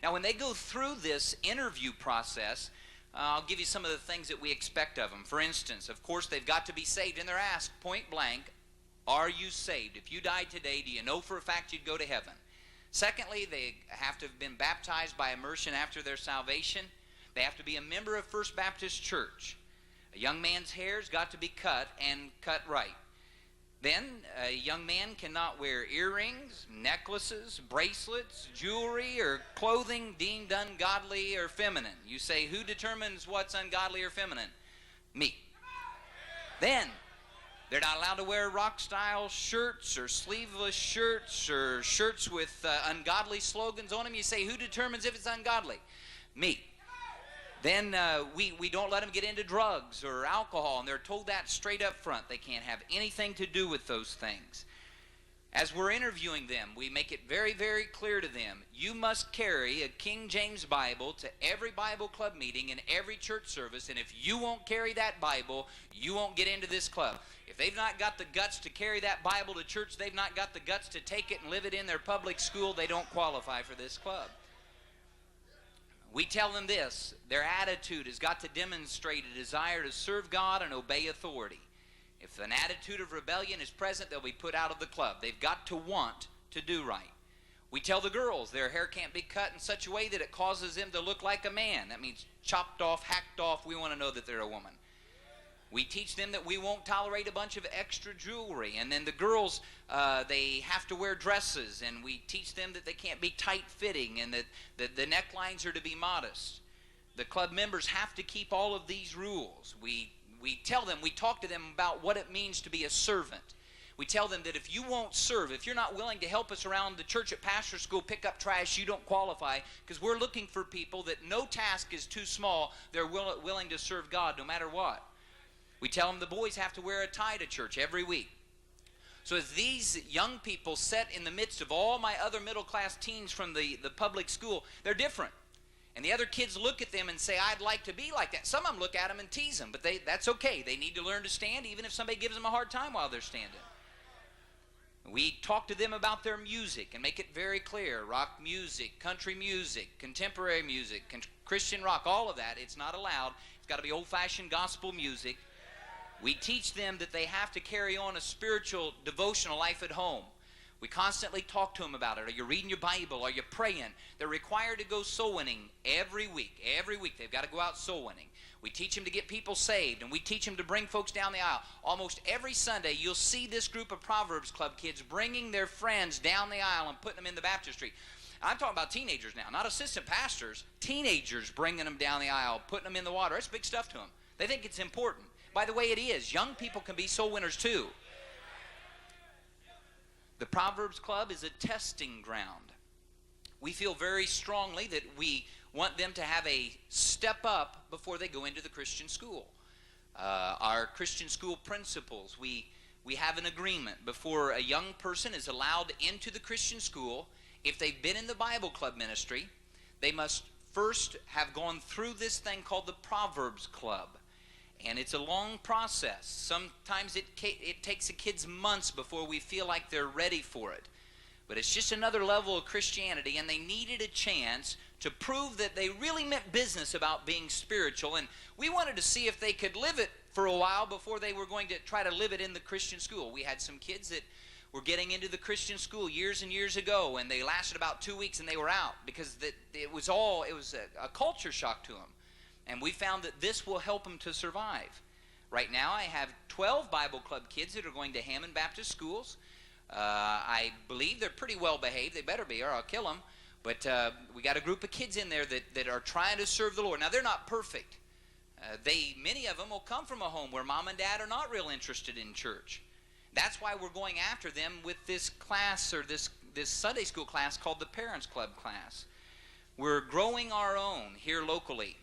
Now, when they go through this interview process, I'll give you some of the things that we expect of them. For instance, of course, they've got to be saved, and they're asked point blank, are you saved? If you died today, do you know for a fact you'd go to heaven? Secondly, they have to have been baptized by immersion after their salvation. They have to be a member of First Baptist Church. A young man's hair's got to be cut and cut right. Then, a young man cannot wear earrings, necklaces, bracelets, jewelry, or clothing deemed ungodly or feminine. You say, who determines what's ungodly or feminine? Me. Then, they're not allowed to wear rock-style shirts or sleeveless shirts or shirts with ungodly slogans on them. You say, who determines if it's ungodly? Me. Then we don't let them get into drugs or alcohol, and they're told that straight up front. They can't have anything to do with those things. As we're interviewing them, we make it very, very clear to them, you must carry a King James Bible to every Bible club meeting and every church service, and if you won't carry that Bible, you won't get into this club. If they've not got the guts to carry that Bible to church, they've not got the guts to take it and live it in their public school, they don't qualify for this club. We tell them this, their attitude has got to demonstrate a desire to serve God and obey authority. If an attitude of rebellion is present, they'll be put out of the club. They've got to want to do right. We tell the girls their hair can't be cut in such a way that it causes them to look like a man. That means chopped off, hacked off. We want to know that they're a woman. We teach them that we won't tolerate a bunch of extra jewelry. And then the girls, they have to wear dresses. And we teach them that they can't be tight-fitting and that the necklines are to be modest. The club members have to keep all of these rules. We tell them, we talk to them about what it means to be a servant. We tell them that if you won't serve, if you're not willing to help us around the church at pastor school pick up trash, you don't qualify, because we're looking for people that no task is too small. They're willing to serve God no matter what. We tell them the boys have to wear a tie to church every week. So as these young people sit in the midst of all my other middle-class teens from the public school, they're different. And the other kids look at them and say, I'd like to be like that. Some of them look at them and tease them, but that's okay. They need to learn to stand even if somebody gives them a hard time while they're standing. We talk to them about their music and make it very clear. Rock music, country music, contemporary music, Christian rock, all of that, it's not allowed. It's got to be old-fashioned gospel music. We teach them that they have to carry on a spiritual, devotional life at home. We constantly talk to them about it. Are you reading your Bible? Are you praying? They're required to go soul winning every week. Every week they've got to go out soul winning. We teach them to get people saved, and we teach them to bring folks down the aisle. Almost every Sunday you'll see this group of Proverbs Club kids bringing their friends down the aisle and putting them in the baptistry. I'm talking about teenagers now, not assistant pastors. Teenagers bringing them down the aisle, putting them in the water. That's big stuff to them. They think it's important. By the way, it is. Young people can be soul winners too. The Proverbs Club is a testing ground. We feel very strongly that we want them to have a step up before they go into the Christian school. Our Christian school principles, we have an agreement before a young person is allowed into the Christian school. If they've been in the Bible Club ministry, they must first have gone through this thing called the Proverbs Club. And it's a long process. Sometimes it takes the kids months before we feel like they're ready for it. But it's just another level of Christianity, and they needed a chance to prove that they really meant business about being spiritual. And we wanted to see if they could live it for a while before they were going to try to live it in the Christian school. We had some kids that were getting into the Christian school years and years ago, and they lasted about 2 weeks and they were out because it was a culture shock to them. And we found that this will help them to survive. Right now I have 12 Bible Club kids that are going to Hammond Baptist schools. I believe they're pretty well behaved. They better be or I'll kill them. But we got a group of kids in there that are trying to serve the Lord. Now, they're not perfect. Many of them will come from a home where mom and dad are not real interested in church. That's why we're going after them with this class, or this Sunday school class called the Parents Club class. We're growing our own here locally.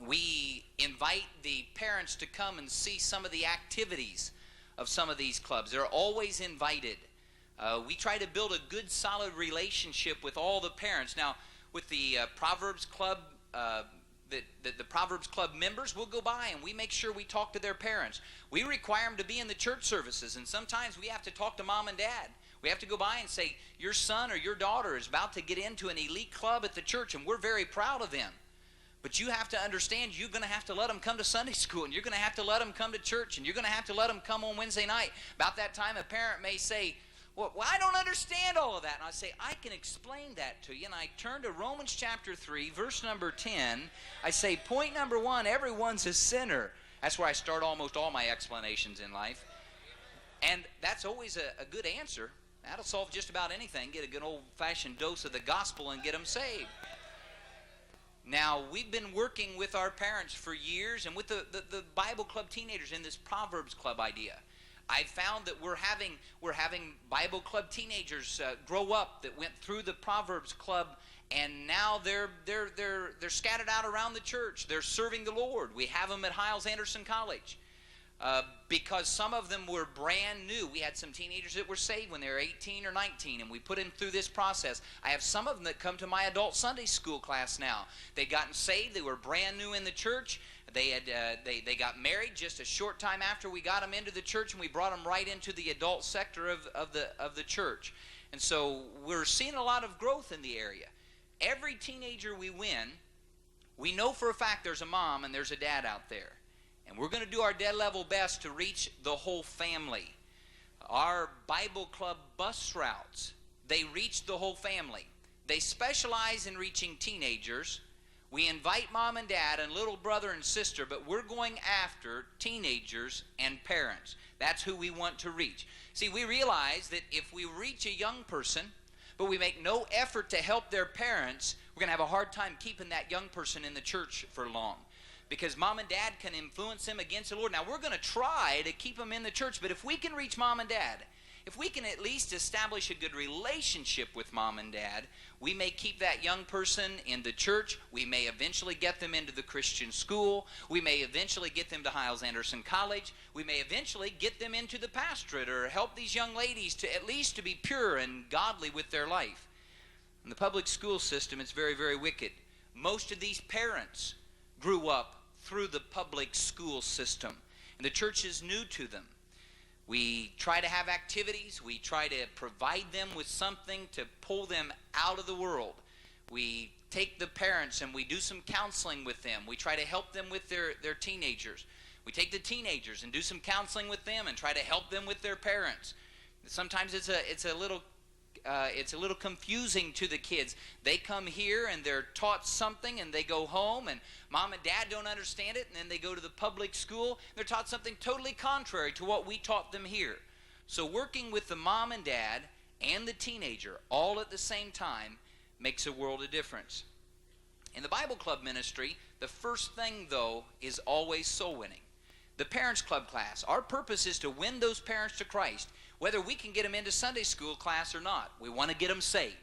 We invite the parents to come and see some of the activities of some of these clubs. They're always invited. We try to build a good, solid relationship with all the parents. Now, with the Proverbs Club, the Proverbs Club members, we'll go by and we make sure we talk to their parents. We require them to be in the church services, and sometimes we have to talk to mom and dad. We have to go by and say, your son or your daughter is about to get into an elite club at the church, and we're very proud of them. But you have to understand, you're going to have to let them come to Sunday school, and you're going to have to let them come to church, and you're going to have to let them come on Wednesday night. About that time, a parent may say, well, I don't understand all of that. And I say, I can explain that to you. And I turn to Romans chapter 3, verse number 10. I say, point number 1, everyone's a sinner. That's where I start almost all my explanations in life. And that's always a good answer. That'll solve just about anything. Get a good old-fashioned dose of the gospel and get them saved. Now, we've been working with our parents for years and with the Bible Club teenagers in this Proverbs Club idea. I found that we're having Bible Club teenagers grow up that went through the Proverbs Club, and now they're scattered out around the church. They're serving the Lord. We have them at Hyles Anderson College. Because some of them were brand new. We had some teenagers that were saved when they were 18 or 19, and we put them through this process. I have some of them that come to my adult Sunday school class now. They'd gotten saved. They were brand new in the church. They got married just a short time after we got them into the church, and we brought them right into the adult sector of the church. And so we're seeing a lot of growth in the area. Every teenager we win, we know for a fact there's a mom and there's a dad out there. And we're going to do our dead level best to reach the whole family. Our Bible Club bus routes, they reach the whole family. They specialize in reaching teenagers. We invite mom and dad and little brother and sister, but we're going after teenagers and parents. That's who we want to reach. See, we realize that if we reach a young person, but we make no effort to help their parents, we're going to have a hard time keeping that young person in the church for long. Because mom and dad can influence them against the Lord. Now, we're going to try to keep them in the church, but if we can reach mom and dad, if we can at least establish a good relationship with mom and dad, we may keep that young person in the church. We may eventually get them into the Christian school. We may eventually get them to Hyles Anderson College. We may eventually get them into the pastorate, or help these young ladies to at least to be pure and godly with their life. In the public school system, it's very, very wicked. Most of these parents grew up through the public school system, and the church is new to them. We try to have activities. We try to provide them with something to pull them out of the world. We take the parents and we do some counseling with them. We try to help them with their teenagers. We take the teenagers and do some counseling with them and try to help them with their parents. Sometimes it's a little confusing to the kids. They come here and they're taught something, and they go home and mom and dad don't understand it, and then they go to the public school. They're taught something totally contrary to what we taught them here. So working with the mom and dad and the teenager all at the same time makes a world of difference. In the Bible Club ministry, the first thing, though, is always soul winning. The Parents Club class, our purpose is to win those parents to Christ, whether we can get them into Sunday school class or not. We want to get them saved.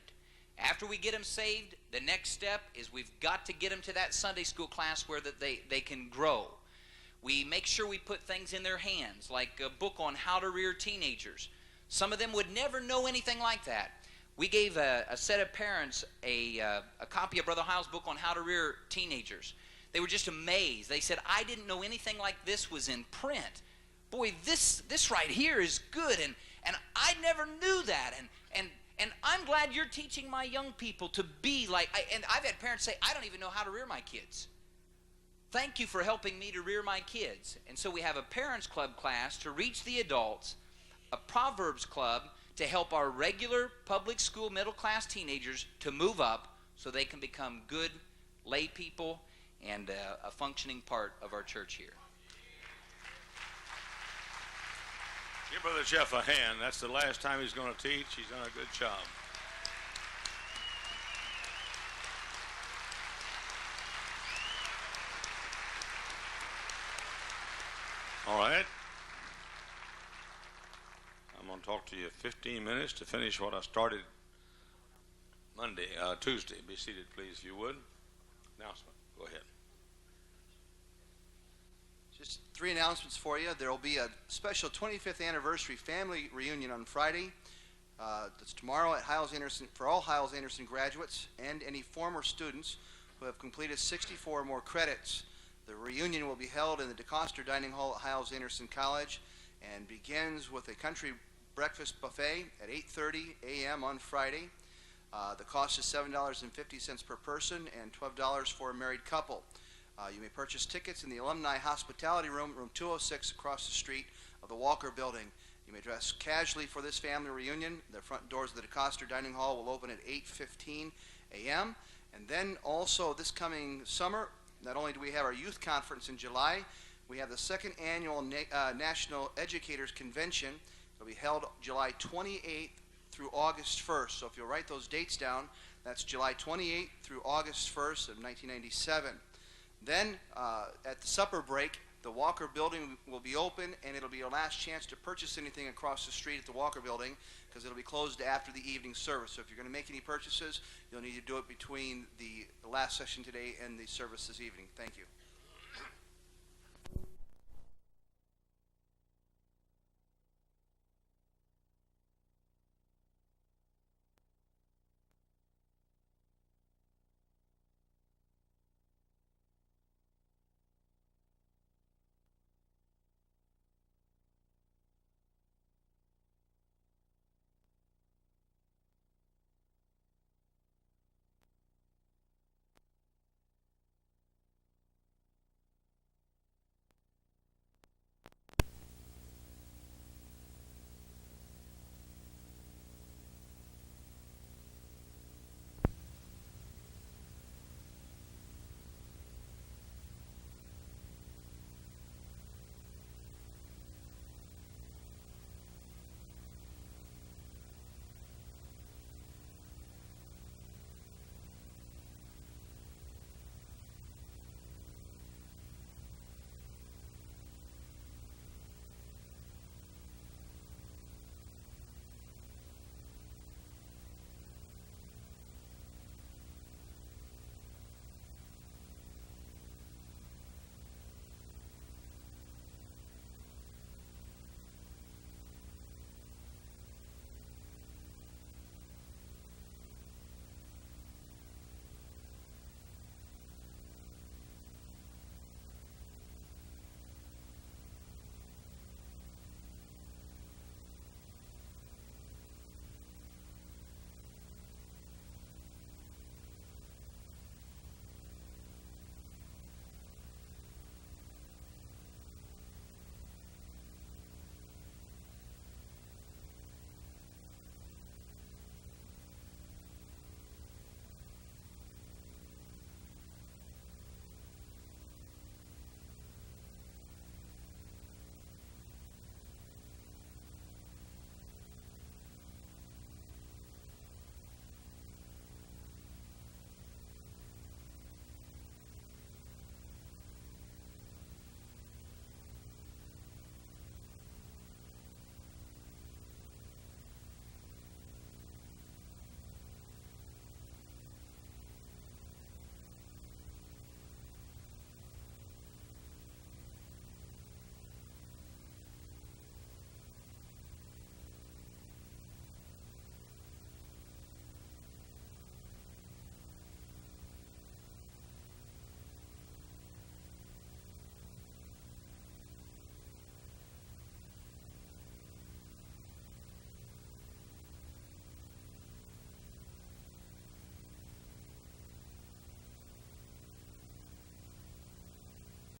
After we get them saved, the next step is we've got to get them to that Sunday school class where they can grow. We make sure we put things in their hands, like a book on how to rear teenagers. Some of them would never know anything like that. We gave a set of parents a copy of Brother Hyles' book on how to rear teenagers. They were just amazed. They said, I didn't know anything like this was in print. Boy, this right here is good, and I never knew that, and I'm glad you're teaching my young people to be like, and I've had parents say, I don't even know how to rear my kids. Thank you for helping me to rear my kids. And so we have a Parents Club class to reach the adults, a Proverbs Club to help our regular public school middle class teenagers to move up so they can become good lay people and a functioning part of our church here. Give Brother Jeff a hand. That's the last time he's going to teach. He's done a good job. All right. I'm going to talk to you 15 minutes to finish what I started Tuesday. Be seated, please, if you would. Announcement. Go ahead. Just 3 announcements for you. There will be a special 25th anniversary family reunion on Friday. That's tomorrow at Hyles Anderson for all Hyles Anderson graduates and any former students who have completed 64 or more credits. The reunion will be held in the DeCoster Dining Hall at Hyles Anderson College and begins with a country breakfast buffet at 8:30 a.m. on Friday. The cost is $7.50 per person and $12 for a married couple. You may purchase tickets in the Alumni Hospitality Room, room 206, across the street of the Walker Building. You may dress casually for this family reunion. The front doors of the DeCoster Dining Hall will open at 8:15 a.m. And then also this coming summer, not only do we have our youth conference in July, we have the second annual National Educators Convention. It'll be held July 28th through August 1st. So if you'll write those dates down, that's July 28th through August 1st of 1997. Then at the supper break, the Walker Building will be open, and it'll be your last chance to purchase anything across the street at the Walker Building because it'll be closed after the evening service. So if you're going to make any purchases, you'll need to do it between the last session today and the service this evening. Thank you.